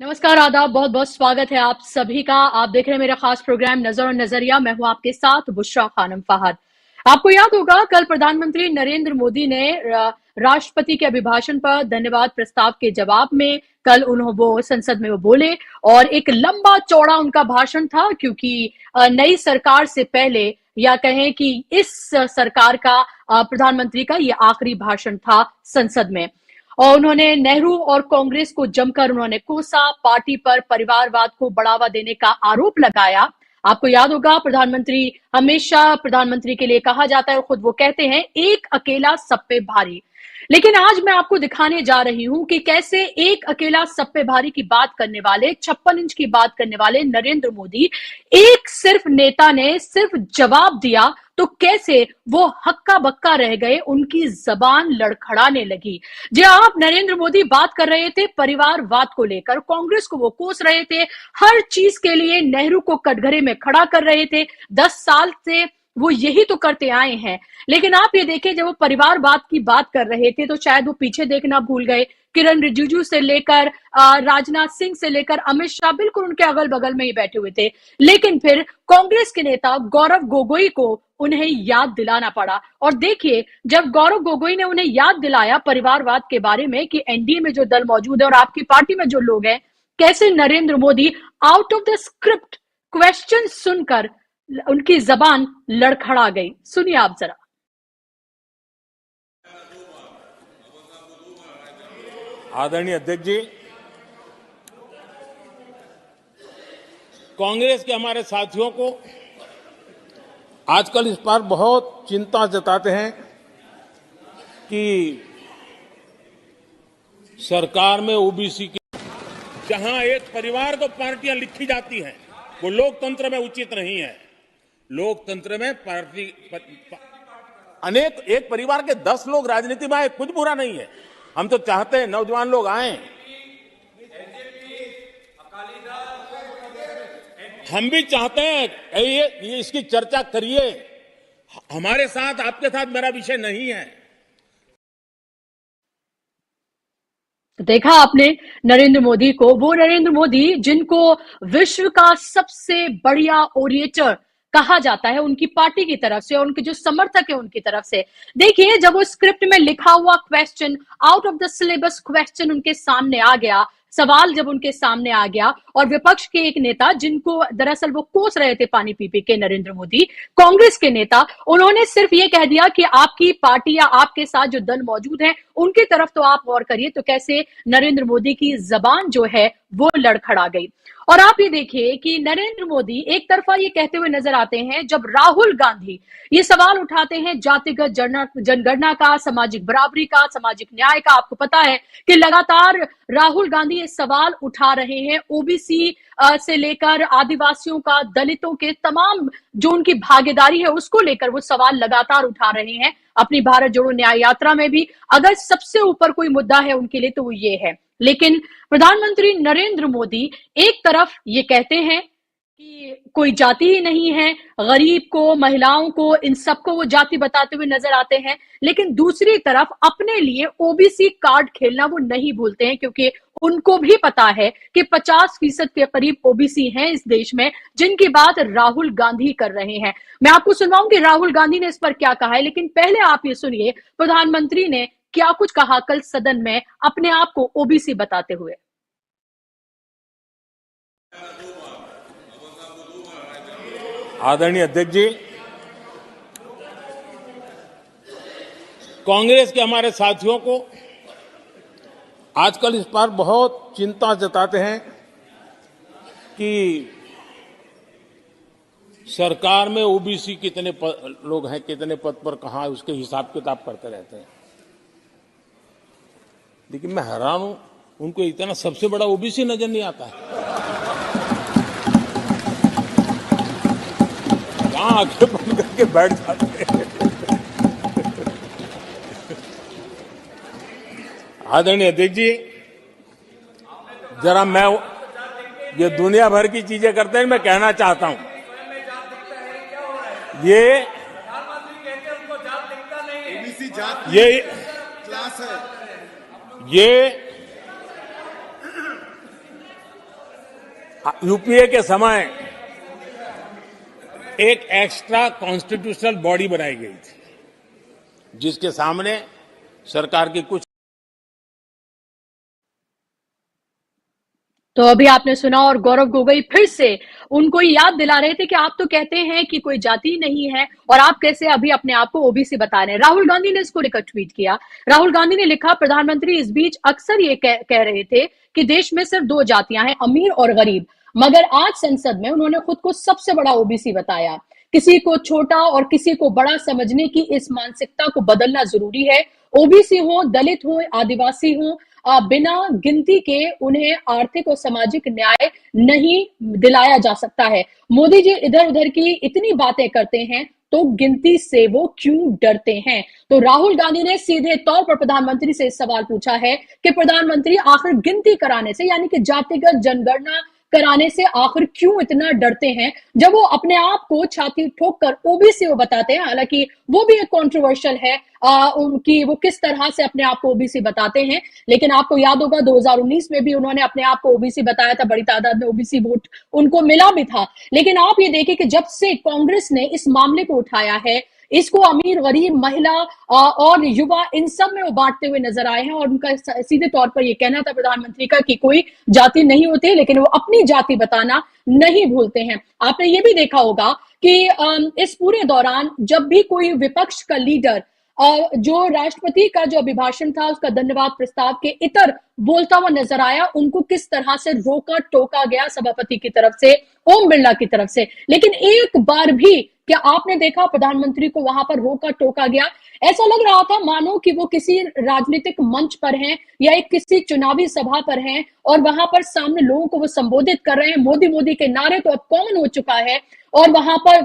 नमस्कार, आदाब, बहुत बहुत स्वागत है आप सभी का। आप देख रहे हैं मेरा खास प्रोग्राम नजर और नजरिया। मैं हूं आपके साथ बुशरा खानम फहद। आपको याद होगा कल प्रधानमंत्री नरेंद्र मोदी ने राष्ट्रपति के अभिभाषण पर धन्यवाद प्रस्ताव के जवाब में कल वो संसद में वो बोले और एक लंबा चौड़ा उनका भाषण था, क्योंकि नई सरकार से पहले या कहें कि इस सरकार का प्रधानमंत्री का ये आखिरी भाषण था संसद में। और उन्होंने नेहरू और कांग्रेस को जमकर उन्होंने कोसा, पार्टी पर परिवारवाद को बढ़ावा देने का आरोप लगाया। आपको याद होगा प्रधानमंत्री हमेशा प्रधानमंत्री के लिए कहा जाता है और खुद वो कहते हैं एक अकेला सब पे भारी। लेकिन आज मैं आपको दिखाने जा रही हूं कि कैसे एक अकेला सब पे भारी की बात करने वाले 56 इंच की बात करने वाले नरेंद्र मोदी, एक सिर्फ नेता ने सिर्फ जवाब दिया तो कैसे वो हक्का बक्का रह गए, उनकी जबान लड़खड़ाने लगी। जी, आप नरेंद्र मोदी बात कर रहे थे परिवारवाद को लेकर, कांग्रेस को वो कोस रहे थे, हर चीज के लिए नेहरू को कटघरे में खड़ा कर रहे थे। 10 साल से वो यही तो करते आए हैं। लेकिन आप ये देखें, जब वो परिवारवाद की बात कर रहे थे तो शायद वो पीछे देखना भूल गए। किरण रिजिजू से लेकर राजनाथ सिंह से लेकर अमित शाह बिल्कुल उनके अगल बगल में ही बैठे हुए थे। लेकिन फिर कांग्रेस के नेता गौरव गोगोई को उन्हें याद दिलाना पड़ा। और देखिए, जब गौरव गोगोई ने उन्हें याद दिलाया परिवारवाद के बारे में कि एनडीए में जो दल मौजूद है और आपकी पार्टी में जो लोग हैं, कैसे Narendra Modi out of the script question सुनकर उनकी जबान लड़खड़ा गई। सुनिए आप जरा। आदरणीय अध्यक्ष जी, कांग्रेस के हमारे साथियों को आजकल इस पर बहुत चिंता जताते हैं कि सरकार में ओबीसी की जहां एक परिवार को पार्टियां लिखी जाती हैं, वो लोकतंत्र में उचित नहीं है। लोकतंत्र में पार्टी अनेक एक परिवार के 10 लोग राजनीति में आए, कुछ बुरा नहीं है। हम तो चाहते हैं नौजवान लोग आए, हम भी चाहते हैं ये इसकी चर्चा करिए। हमारे साथ आपके साथ मेरा विषय नहीं है। देखा आपने नरेंद्र मोदी को, वो नरेंद्र मोदी जिनको विश्व का सबसे बढ़िया ओरिएटर कहा जाता है उनकी पार्टी की तरफ से और उनके जो समर्थक है उनकी तरफ से। देखिए, जब वो स्क्रिप्ट में लिखा हुआ question, out of the syllabus question उनके सामने आ गया, सवाल जब उनके सामने आ गया और विपक्ष के एक नेता जिनको दरअसल वो कोस रहे थे पानी पी पी के नरेंद्र मोदी, कांग्रेस के नेता, उन्होंने सिर्फ ये कह दिया कि आपकी पार्टी या आपके साथ जो दल मौजूद है उनकी तरफ तो आप गौर करिए, तो कैसे नरेंद्र मोदी की जबान जो है वो लड़खड़ा गई। और आप ये देखिए कि नरेंद्र मोदी एक तरफा ये कहते हुए नजर आते हैं, जब राहुल गांधी ये सवाल उठाते हैं जातिगत जनगणना का, सामाजिक बराबरी का, सामाजिक न्याय का। आपको पता है कि लगातार राहुल गांधी ये सवाल उठा रहे हैं ओबीसी से लेकर आदिवासियों का, दलितों के तमाम जो उनकी भागीदारी है उसको लेकर वो सवाल लगातार उठा रहे हैं। अपनी भारत जोड़ो न्याय यात्रा में भी अगर सबसे ऊपर कोई मुद्दा है उनके लिए तो वो ये है। लेकिन प्रधानमंत्री नरेंद्र मोदी एक तरफ ये कहते हैं कि कोई जाति ही नहीं है, गरीब को, महिलाओं को, इन सबको वो जाति बताते हुए नजर आते हैं। लेकिन दूसरी तरफ अपने लिए ओबीसी कार्ड खेलना वो नहीं भूलते हैं, क्योंकि उनको भी पता है कि 50% के करीब ओबीसी हैं इस देश में, जिनकी बात राहुल गांधी कर रहे हैं। मैं आपको सुनवाऊंगी राहुल गांधी ने इस पर क्या कहा है, लेकिन पहले आप ये सुनिए प्रधानमंत्री ने क्या कुछ कहा कल सदन में अपने आप को ओबीसी बताते हुए। आदरणीय अध्यक्ष जी, कांग्रेस के हमारे साथियों को आजकल इस पर बहुत चिंता जताते हैं कि सरकार में ओबीसी कितने लोग हैं, कितने पद पर कहां है, उसके हिसाब किताब करते रहते हैं। लेकिन मैं हैरान हूं, उनको इतना सबसे बड़ा ओबीसी नजर नहीं आता है। कहां आंखें बंद करके बैठ जाते हैं। आदरणीय अध्यक्ष जी, जरा मैं ये दुनिया भर की चीजें करते हैं, मैं कहना चाहता हूं, ये क्लास है, यूपीए के समय एक एक्स्ट्रा कॉन्स्टिट्यूशनल बॉडी बनाई गई थी जिसके सामने सरकार की कुछ। तो अभी आपने सुना और गौरव गोगोई फिर से उनको याद दिला रहे थे कि आप तो कहते हैं कि कोई जाति नहीं है और आप कैसे अभी अपने आप को ओबीसी बता रहे हैं। राहुल गांधी ने इसको लेकर ट्वीट किया। राहुल गांधी ने लिखा, प्रधानमंत्री इस बीच अक्सर ये कह रहे थे कि देश में सिर्फ दो जातियां हैं, अमीर और गरीब, मगर आज संसद में उन्होंने खुद को सबसे बड़ा ओबीसी बताया। किसी को छोटा और किसी को बड़ा समझने की इस मानसिकता को बदलना जरूरी है। ओबीसी हो, दलित हो, आदिवासी हो, बिना गिनती के उन्हें आर्थिक और सामाजिक न्याय नहीं दिलाया जा सकता है। मोदी जी इधर उधर की इतनी बातें करते हैं तो गिनती से वो क्यों डरते हैं? तो राहुल गांधी ने सीधे तौर पर प्रधानमंत्री से सवाल पूछा है कि प्रधानमंत्री आखिर गिनती कराने से यानी कि जातिगत जनगणना कराने से आखिर क्यों इतना डरते हैं, जब वो अपने आप को छाती ठोक कर ओबीसी वो बताते हैं। हालांकि वो भी एक कंट्रोवर्शियल है उनकी, वो किस तरह से अपने आप को ओबीसी बताते हैं। लेकिन आपको याद होगा 2019 में भी उन्होंने अपने आप को ओबीसी बताया था, बड़ी तादाद में ओबीसी वोट उनको मिला भी था। लेकिन आप ये देखिए कि जब से कांग्रेस ने इस मामले को उठाया है, इसको अमीर, गरीब, महिला और युवा इन सब में वो बांटते हुए नजर आए हैं। और उनका सीधे तौर पर यह कहना था प्रधानमंत्री का कि कोई जाति नहीं होती, लेकिन वो अपनी जाति बताना नहीं भूलते हैं। आपने ये भी देखा होगा कि इस पूरे दौरान जब भी कोई विपक्ष का लीडर जो राष्ट्रपति का जो अभिभाषण था उसका धन्यवाद प्रस्ताव के इतर बोलता हुआ नजर आया, उनको किस तरह से रोका टोका गया सभापति की तरफ से, ओम बिरला की तरफ से। लेकिन एक बार भी क्या आपने देखा प्रधानमंत्री को वहां पर रोका टोका गया? ऐसा लग रहा था मानो कि वो किसी राजनीतिक मंच पर हैं या एक किसी चुनावी सभा पर हैं और वहां पर सामने लोगों को वो संबोधित कर रहे हैं। मोदी मोदी के नारे तो अब कॉमन हो चुका है और वहां पर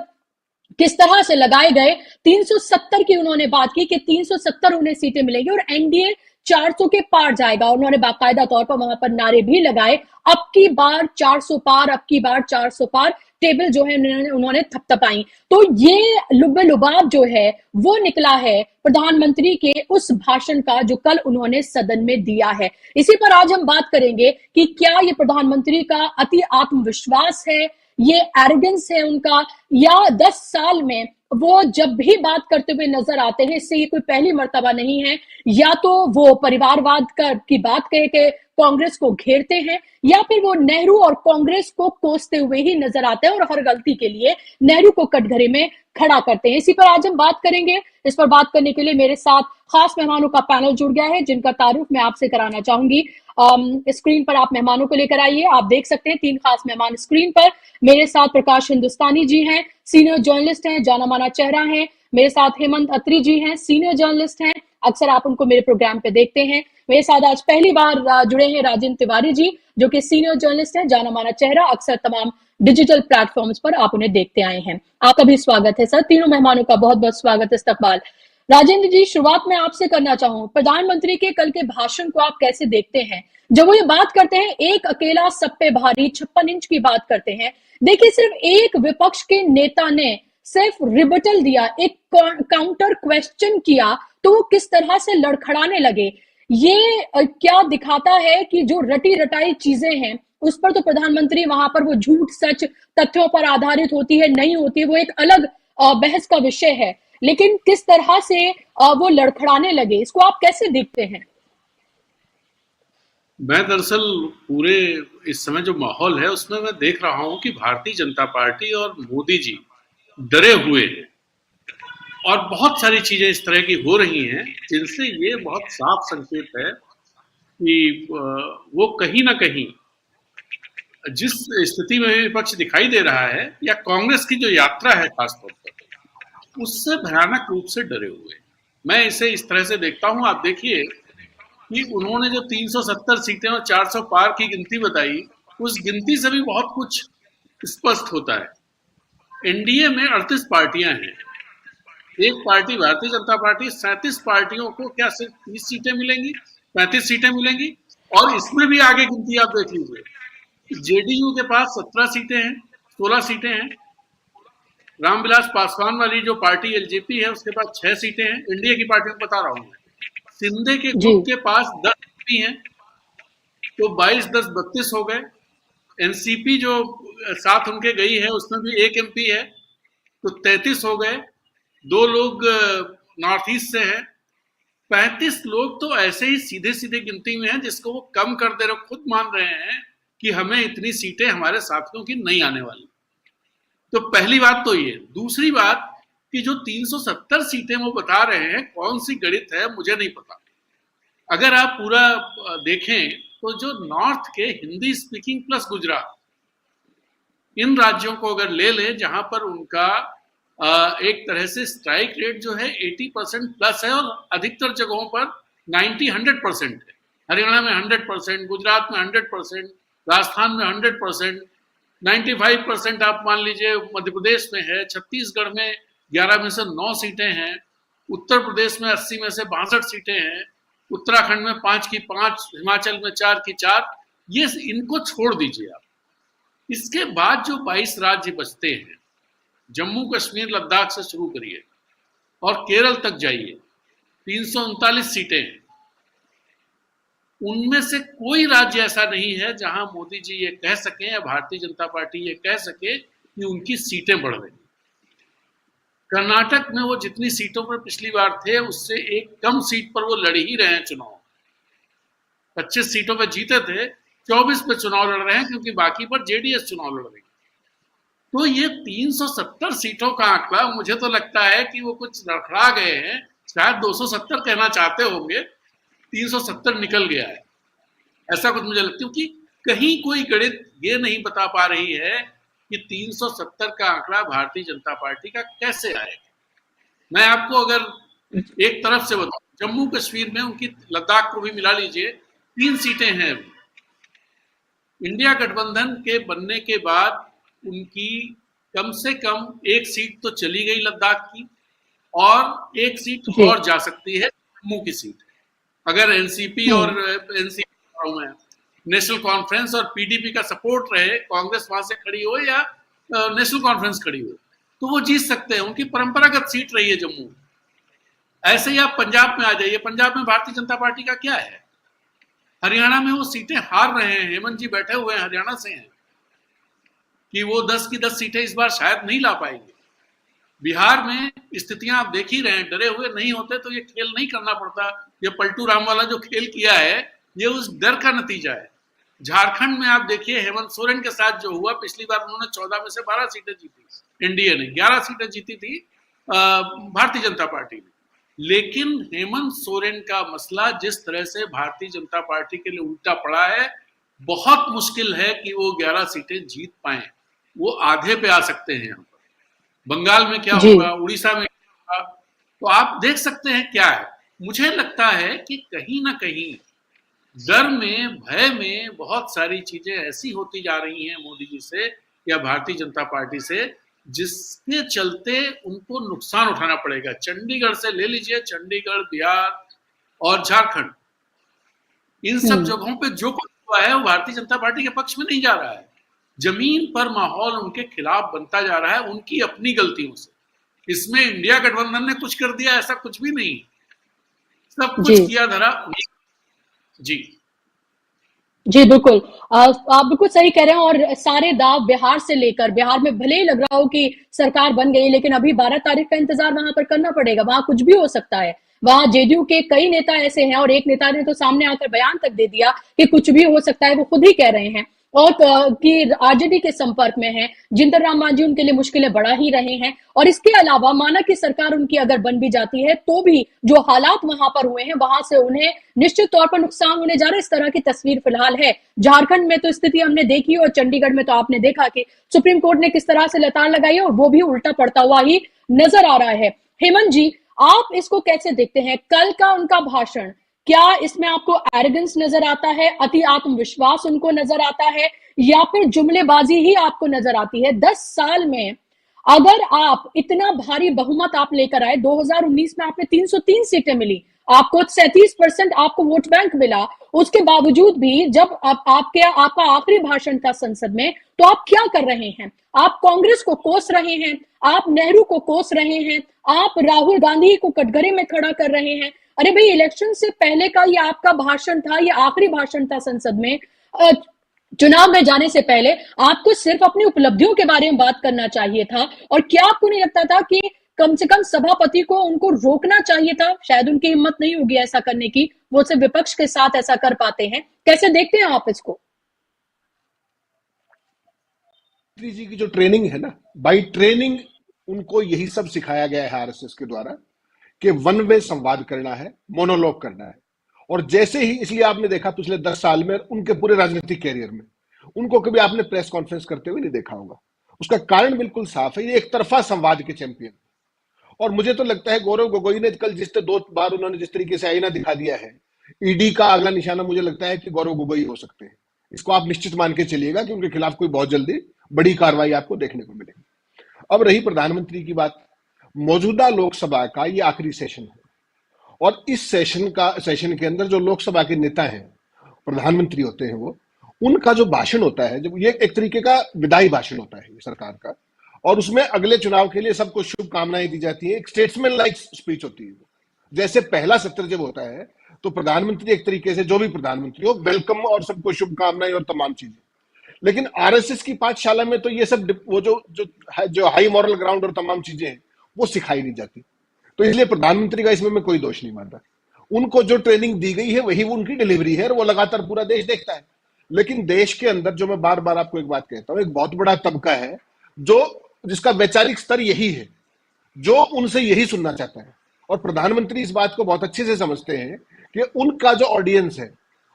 किस तरह से लगाए गए 370 की उन्होंने बात की कि 370 उन्हें सीटें मिलेंगी और एनडीए 400 के पार जाएगा। उन्होंने बाकायदा तौर पर वहां पर नारे भी लगाए, अब की बार 400 पार, अब की बार 400 पार। टेबल जो है उन्होंने थपथपाई। तो ये लुब्बे लुबाब जो है वो निकला है प्रधानमंत्री के उस भाषण का जो कल उन्होंने सदन में दिया है। इसी पर आज हम बात करेंगे कि क्या ये प्रधानमंत्री का अति आत्मविश्वास है, ये एरोगेंस है उनका, या 10 साल में वो जब भी बात करते हुए नजर आते हैं, इससे ये कोई पहली मर्तबा नहीं है, या तो वो परिवारवाद की बात कह के कांग्रेस को घेरते हैं या फिर वो नेहरू और कांग्रेस को कोसते हुए ही नजर आते हैं और हर गलती के लिए नेहरू को कटघरे में खड़ा करते हैं। इसी पर आज हम बात करेंगे। इस पर बात करने के लिए मेरे साथ खास मेहमानों का पैनल जुड़ गया है जिनका तारुफ मैं आपसे कराना चाहूंगी। स्क्रीन पर आप मेहमानों को लेकर आइए। आप देख सकते हैं 3 खास मेहमान स्क्रीन पर। मेरे साथ प्रकाश हिंदुस्तानी जी हैं, सीनियर जर्नलिस्ट हैं, जाना माना चेहरा है। मेरे साथ हेमंत अत्री जी हैं, सीनियर जर्नलिस्ट हैं, अक्सर आप उनको मेरे प्रोग्राम पे देखते हैं। मेरे साथ आज पहली बार जुड़े हैं राजेंद्र तिवारी जी, जो कि सीनियर जर्नलिस्ट हैं, जाना माना चेहरा, अक्सर तमाम डिजिटल प्लेटफॉर्म्स पर आप उन्हें देखते आए हैं। आपका भी स्वागत है सर। तीनों मेहमानों का बहुत बहुत स्वागत, इस्तकबाल। राजेंद्र जी, शुरुआत में आपसे करना चाहूं, प्रधानमंत्री के कल के भाषण को आप कैसे देखते हैं? जब वो ये बात करते हैं एक अकेला सब पे भारी 56 इंच की बात करते हैं, देखिए सिर्फ एक विपक्ष के नेता ने सिर्फ रिबटल दिया, एक काउंटर क्वेश्चन किया तो वो किस तरह से लड़खड़ाने लगे। ये क्या दिखाता है कि जो रटी रटाई चीजें हैं उस पर तो प्रधानमंत्री वहां पर वो झूठ सच तथ्यों पर आधारित होती है नहीं होती है वो एक अलग बहस का विषय है, लेकिन किस तरह से वो लड़खड़ाने लगे, इसको आप कैसे देखते हैं? मैं दरअसल पूरे इस समय जो माहौल है उसमें मैं देख रहा हूं कि भारतीय जनता पार्टी और मोदी जी डरे हुए हैं और बहुत सारी चीजें इस तरह की हो रही हैं जिनसे ये बहुत साफ संकेत है कि वो कहीं ना कहीं जिस स्थिति में विपक्ष दिखाई दे रहा है या कांग्रेस की जो यात्रा है खासतौर पर उससे भयानक रूप से डरे हुए। मैं इसे इस तरह से देखता हूं, आप देखिए कि उन्होंने जो 370 सीटें और 400 पार की गिनती बताई, उस गिनती से भी बहुत कुछ स्पष्ट होता है। एनडीए में 38 पार्टियां हैं, एक पार्टी भारतीय जनता पार्टी, 37 पार्टियों को क्या सिर्फ 30 सीटें मिलेंगी, 35 सीटें मिलेंगी। और इसमें भी आगे गिनती आप देख लीजिए, जेडीयू के पास 17 सीटें हैं, 16 सीटें हैं। रामविलास पासवान वाली जो पार्टी एलजेपी है उसके पास 6 सीटें हैं, इंडिया की पार्टियों को बता रहा हूं। सिंधे के ग्रुप के पास 10 भी हैं, तो 22, 10, 32 हो गए। एनसीपी जो साथ उनके गई है उसमें भी एक एमपी है, तो 33 हो गए। 2 लोग नॉर्थ ईस्ट से हैं। 35 लोग तो ऐसे ही सीधे सीधे गिनती में हैं, जिसको वो कम कर दे रहे, खुद मान रहे हैं कि हमें इतनी सीटें हमारे साथियों की नहीं आने वाली। तो पहली बात तो ये। दूसरी बात कि जो 370 सीटें वो बता रहे हैं, कौन सी गणित है मुझे नहीं पता। अगर आप पूरा देखें तो जो नॉर्थ के हिंदी स्पीकिंग प्लस गुजरात, इन राज्योयों को अगर ले लें जहां पर उनका एक तरह से स्ट्राइक रेट जो है 80% प्लस है और अधिकतर जगहों पर 90-100% है। हरियाणा में 100%, गुजरात में 100%, राजस्थान में 100%, 95% आप मान लीजिए मध्य प्रदेश में है, छत्तीसगढ़ में 11 में से 9 सीटें हैं, उत्तर प्रदेश में 80 में से 62 सीटें हैं, उत्तराखंड में 5 की 5, हिमाचल में 4 की 4। ये इनको छोड़ दीजिए आप। इसके बाद जो 22 राज्य बचते हैं, जम्मू कश्मीर लद्दाख से शुरू करिए और केरल तक जाइए, 339 सीटें हैं। उनमें से कोई राज्य ऐसा नहीं है जहां मोदी जी ये कह सकें या भारतीय जनता पार्टी ये कह सके कि उनकी सीटें बढ़ रही। कर्नाटक में वो जितनी सीटों पर पिछली बार थे उससे एक कम सीट पर वो लड़ ही रहे हैं चुनाव। 25 सीटों पर जीते थे, 24 पे चुनाव लड़ रहे हैं क्योंकि बाकी पर जेडीएस चुनाव लड़ रही। तो ये 370 सीटों का आंकड़ा, मुझे तो लगता है कि वो कुछ लड़खड़ा गए हैं, शायद 270 कहना चाहते होंगे, 370 निकल गया है, ऐसा कुछ मुझे लगता है। क्योंकि कहीं कोई गणित ये नहीं बता पा रही है कि 370 का आंकड़ा भारतीय जनता पार्टी का कैसे आएगा। मैं आपको अगर एक तरफ से बताऊं, जम्मू कश्मीर में उनकी, लद्दाख को भी मिला लीजिए, 3 सीटें हैं। इंडिया गठबंधन के बनने के बाद उनकी कम से कम 1 सीट तो चली गई लद्दाख की, और 1 सीट और जा सकती है, जम्मू की सीट। अगर एनसीपी और एनसीपी में नेशनल कॉन्फ्रेंस और पीडीपी का सपोर्ट रहे, कांग्रेस वहां से खड़ी हो या नेशनल कॉन्फ्रेंस खड़ी हो, तो वो जीत सकते हैं। उनकी परंपरागत सीट रही है जम्मू। ऐसे ही आप पंजाब में आ जाइए, पंजाब में भारतीय जनता पार्टी का क्या है? हरियाणा में वो सीटें हार रहे हैं, हेमंत जी बैठे हुए हैं, हरियाणा से हैं, कि वो 10 की 10 सीटें इस बार शायद नहीं ला पाएंगे। बिहार में स्थितियां आप देख ही रहे हैं, डरे हुए नहीं होते तो ये खेल नहीं करना पड़ता। ये पलटू राम वाला जो खेल किया है, ये उस डर का नतीजा है। झारखंड में आप देखिए, हेमंत सोरेन के साथ जो हुआ, पिछली बार उन्होंने 14 में से 12 सीटें जीती, एनडीए ने 11 सीटें जीती थी भारतीय जनता पार्टी ने। लेकिन हेमंत सोरेन का मसला जिस तरह से भारतीय जनता पार्टी के लिए उल्टा पड़ा है, बहुत मुश्किल है कि वो 11 सीटें जीत पाए। वो आधे पे आ सकते हैं। यहाँ पर बंगाल में क्या होगा, उड़ीसा में क्या होगा, तो आप देख सकते हैं क्या है। मुझे लगता है कि कहीं ना कहीं डर में, भय में बहुत सारी चीजें ऐसी होती जा रही हैं मोदी जी से या भारतीय जनता पार्टी से, जिसके चलते उनको नुकसान उठाना पड़ेगा। चंडीगढ़ से ले लीजिए, चंडीगढ़, बिहार और झारखंड, इन सब जगहों पे जो कुछ हुआ है वो भारतीय जनता पार्टी के पक्ष में नहीं जा रहा है। जमीन पर माहौल उनके खिलाफ बनता जा रहा है, उनकी अपनी गलतियों से। इसमें इंडिया गठबंधन ने कुछ कर दिया, ऐसा कुछ भी नहीं। सब कुछ किया धरा। जी बिल्कुल, आप बिल्कुल सही कह रहे हैं। और सारे दाव बिहार से लेकर, बिहार में भले ही लग रहा हो कि सरकार बन गई, लेकिन अभी 12 तारीख का इंतजार वहां पर करना पड़ेगा। वहां कुछ भी हो सकता है। वहां जेडीयू के कई नेता ऐसे हैं, और एक नेता ने तो सामने आकर बयान तक दे दिया कि कुछ भी हो सकता है, वो खुद ही कह रहे हैं, और कि आरजेडी के संपर्क में है। जिंदर राम मांझी उनके लिए मुश्किलें बढ़ा ही रहे हैं। और इसके अलावा माना कि सरकार उनकी अगर बन भी जाती है, तो भी जो हालात वहां पर हुए हैं, वहां से उन्हें निश्चित तौर पर नुकसान होने जा रहा है। इस तरह की तस्वीर फिलहाल है। झारखंड में तो स्थिति हमने देखी, और चंडीगढ़ में तो आपने देखा कि सुप्रीम कोर्ट ने किस तरह से लताड़ लगाई है, और वो भी उल्टा पड़ता हुआ ही नजर आ रहा है। हेमंत जी, आप इसको कैसे देखते हैं? कल का उनका भाषण, क्या इसमें आपको एरोगेंस नजर आता है, अति आत्मविश्वास उनको नजर आता है, या फिर जुमलेबाजी ही आपको नजर आती है? 10 साल में अगर आप इतना भारी बहुमत आप लेकर आए, 2019 में आपने 303 सीटें मिली, आपको 37% आपको वोट बैंक मिला, उसके बावजूद भी जब आपका आखिरी भाषण था संसद में, तो आप क्या कर रहे हैं? आप कांग्रेस को कोस रहे हैं, आप नेहरू को कोस रहे हैं, आप राहुल गांधी को कटघरे में खड़ा कर रहे हैं। अरे भाई, इलेक्शन से पहले का ये आपका भाषण था, ये आखिरी भाषण था संसद में। चुनाव में जाने से पहले आपको सिर्फ अपनी उपलब्धियों के बारे में बात करना चाहिए था, और क्या आपको नहीं लगता था कि कम से कम सभापति को उनको रोकना चाहिए था? शायद उनकी हिम्मत नहीं होगी ऐसा करने की, वो सिर्फ विपक्ष के साथ ऐसा कर पाते हैं। कैसे देखते हैं आप इसको? जी की जो ट्रेनिंग है ना, बाय ट्रेनिंग उनको यही सब सिखाया गया है आरएसएस के द्वारा कि वन वे संवाद करना है, मोनोलॉग करना है। और जैसे ही, इसलिए आपने देखा पिछले 10 साल में उनके पूरे राजनीतिक कैरियर में उनको कभी आपने प्रेस कॉन्फ्रेंस करते हुए नहीं देखा होगा। उसका कारण बिल्कुल साफ है, ये एक तरफा संवाद के चैंपियन। और मुझे तो लगता है गौरव गोगोई ने कल जिस 2 बार उन्होंने जिस तरीके से आईना दिखा दिया है, ईडी का अगला निशाना मुझे लगता है कि गौरव गोगोई हो सकते हैं। इसको आप निश्चित मान के चलिएगा कि उनके खिलाफ कोई बहुत जल्दी बड़ी कार्रवाई आपको देखने को मिलेगी। अब रही प्रधानमंत्री की बात, मौजूदा लोकसभा का ये आखिरी सेशन है और इस सेशन के अंदर जो लोकसभा के नेता हैं, प्रधानमंत्री होते हैं, वो उनका जो भाषण होता है, जब ये एक तरीके का विदाई भाषण होता है सरकार का, और उसमें अगले चुनाव के लिए सबको शुभकामनाएं दी जाती है। एक स्टेट्समैन लाइक स्पीच होती है। जैसे पहला सत्र जब होता है तो प्रधानमंत्री एक तरीके से, जो भी प्रधानमंत्री हो, वेलकम और सबको शुभकामनाएं और तमाम चीजें। लेकिन आरएसएस की पाठशाला में तो ये सब वो जो हाई मॉरल ग्राउंड और तमाम चीजें हैं वो सिखाई नहीं जाती। तो इसलिए प्रधानमंत्री का इसमें मैं कोई दोष नहीं मानता। उनको जो ट्रेनिंग दी गई है वही उनकी डिलीवरी है और वो लगातार पूरा देश देखता है। लेकिन देश के अंदर, जो मैं बार बार आपको एक बात कहता हूं, एक बहुत बड़ा तबका है जिसका वैचारिक स्तर यही है, जो उनसे यही सुनना चाहता है। और प्रधानमंत्री इस बात को बहुत अच्छे से समझते हैं कि उनका जो ऑडियंस है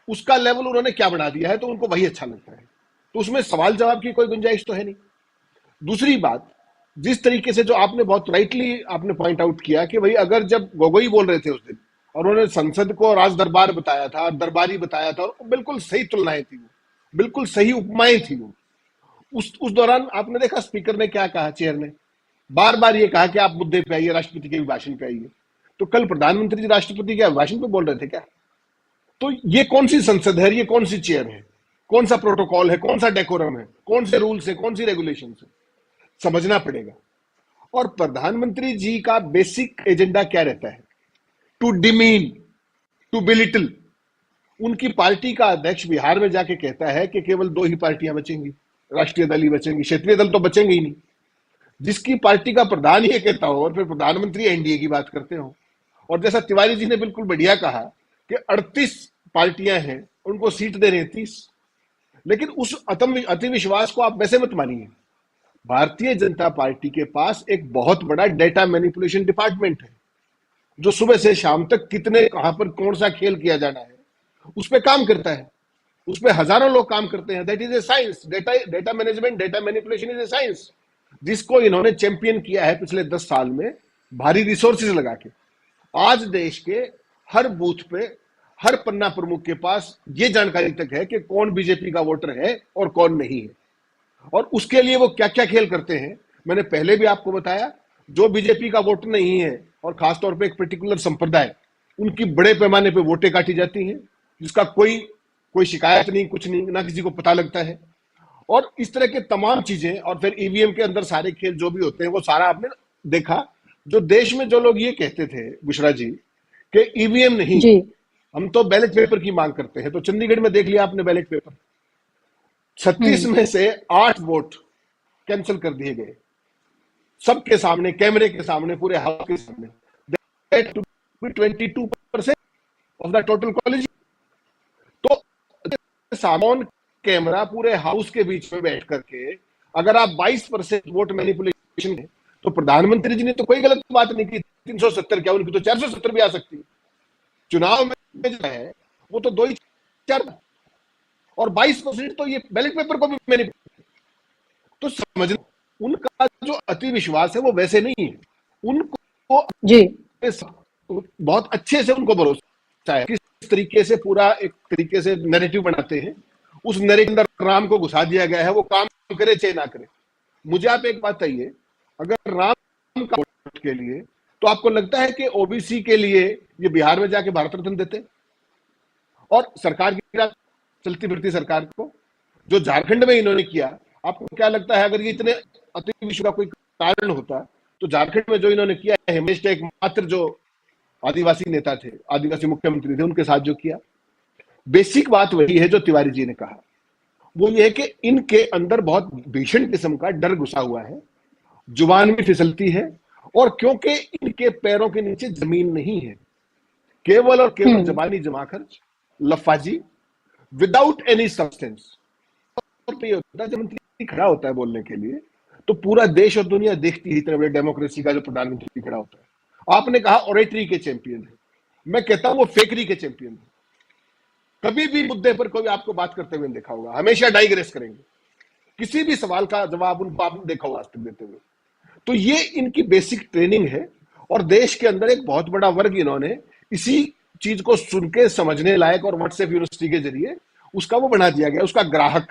उसका लेवल उन्होंने क्या बना दिया है, तो उनको वही अच्छा लगता है। तो उसमें सवाल जवाब की कोई गुंजाइश तो है नहीं। दूसरी बात, जिस तरीके से जो आपने बहुत राइटली आपने पॉइंट आउट किया कि भाई, अगर जब गोगोई बोल रहे थे उस दिन और उन्होंने संसद को राज दरबार बताया था, दरबारी बताया था, और बिल्कुल सही तुलनाएं थी, वो बिल्कुल सही उपमाएं थी। वो उस दौरान आपने देखा स्पीकर ने क्या कहा, चेयर ने बार बार ये कहा कि आप मुद्दे पे आइए, राष्ट्रपति के भाषण पे आइए। तो कल प्रधानमंत्री जी राष्ट्रपति के भाषण पे बोल रहे थे क्या? तो ये कौन सी संसद है, ये कौन सी चेयर है, कौन सा प्रोटोकॉल है, कौन सा डेकोरम है, कौन से रूल्स है, कौन सी रेगुलेशन है, समझना पड़ेगा। और प्रधानमंत्री जी का बेसिक एजेंडा क्या रहता है? To demean, to belittle. उनकी पार्टी का अध्यक्ष बिहार में जाके कहता है कि केवल 2 ही पार्टियां बचेंगी, राष्ट्रीय दल ही बचेंगी, क्षेत्रीय दल तो बचेंगे ही नहीं। जिसकी पार्टी का प्रधान ये कहता हो और फिर प्रधानमंत्री एनडीए की बात करते हो। और जैसा तिवारी जी ने बिल्कुल बढ़िया कहा कि 38 पार्टियां हैं, उनको सीट दे रहे हैं 30। लेकिन उस अति विश्वास को आप वैसे मत मानिए। भारतीय जनता पार्टी के पास एक बहुत बड़ा डेटा मैनिपुलेशन डिपार्टमेंट है, जो सुबह से शाम तक कितने, कहां पर कौन सा खेल किया जाना है, उस पर काम करता है। उस पर हजारों लोग काम करते हैं। That is a science. Data management, data manipulation is a science, जिसको इन्होंने चैंपियन किया है पिछले 10 साल में भारी रिसोर्सेज लगा के। आज देश के हर बूथ पे, हर पन्ना प्रमुख के पास ये जानकारी तक है कि कौन बीजेपी का वोटर है और कौन नहीं है। और उसके लिए वो क्या क्या खेल करते हैं, मैंने पहले भी आपको बताया। जो बीजेपी का वोटर नहीं है, और खासतौर पे एक पर्टिकुलर संप्रदाय, उनकी बड़े पैमाने पे वोटें काटी जाती हैं, जिसका कोई शिकायत नहीं, कुछ नहीं, ना किसी को पता लगता है। और इस तरह के तमाम चीजें, और फिर ईवीएम के अंदर सारे खेल जो भी होते हैं, वो सारा आपने देखा। जो देश में जो लोग ये कहते थे बुशरा जी कि ईवीएम नहीं जी, हम तो बैलेट पेपर की मांग करते हैं, तो चंडीगढ़ में देख लिया आपने बैलेट पेपर, 36 में से 8 वोट कैंसिल कर दिए गए, सबके सामने, कैमरे के सामने, पूरे हाउस के सामने। 22% ऑफ द टोटल कॉलेज। तो सामने कैमरा पूरे हाउस के बीच में बैठ करके अगर आप 22% वोट मैनिपुलेशन है, तो प्रधानमंत्री जी ने तो कोई गलत बात नहीं की। 370 क्या, उनकी तो 470 भी आ सकती है। चुनाव में जो है वो तो 2 ही 4, और 22% तो ये बैलेट पेपर को भी मैनिपुलेट। तो समझना, उनका जो अति विश्वास है वो वैसे नहीं है। उनको जी बहुत अच्छे से उनको भरोसा है किस तरीके से पूरा एक तरीके से नैरेटिव बनाते हैं। उस नैरेटिव के अंदर राम को घुसा दिया गया है, वो काम करे चाहे ना करे। मुझे आप एक बात बताइए, अगर राम का वोट के लिए, तो आपको लगता है कि ओबीसी के लिए ये बिहार में जाके भारत रत्न देते? और सरकार की चलती फिरती सरकार को जो झारखंड में इन्होंने किया, आपको क्या लगता है अगर ये इतने अति विश्व का कोई कारण होता, तो झारखंड में जो इन्होंने किया है, हिमेश टेक मात्र जो आदिवासी नेता थे, आदिवासी मुख्यमंत्री थे, उनके साथ जो किया, बेसिक बात वही है जो तिवारी जी ने कहा। वो ये है कि इनके अंदर बहुत भीषण किस्म का डर घुसा हुआ है, जुबान भी फिसलती है, और क्योंकि इनके पैरों के नीचे जमीन नहीं है, केवल और केवल जबानी जमा खर्च, लफाजी, विदाउट एनी सब्सटेंस। और ये होता है जब मंत्री खड़ा होता है बोलने के लिए, तो पूरा देश और दुनिया देखती है इतने बड़े डेमोक्रेसी का जो प्रधानमंत्री खड़ा होता है। आपने कहा ऑरेटरी के चैंपियन है, मैं कहता हूं वो फेकरी के चैंपियन है। कभी भी मुद्दे पर कोई आपको बात करते हुए देखा होगा, हमेशा डाइग्रेस करेंगे, किसी भी सवाल का जवाब उनको आपने देखा होगा आज तक देते हुए। तो ये इनकी बेसिक ट्रेनिंग है, और देश के अंदर एक बहुत बड़ा वर्ग इन्होंने इसी चीज को सुन के समझने लायक और व्हाट्सएप यूनिवर्सिटी के जरिए उसका वो बना दिया गया, उसका ग्राहक,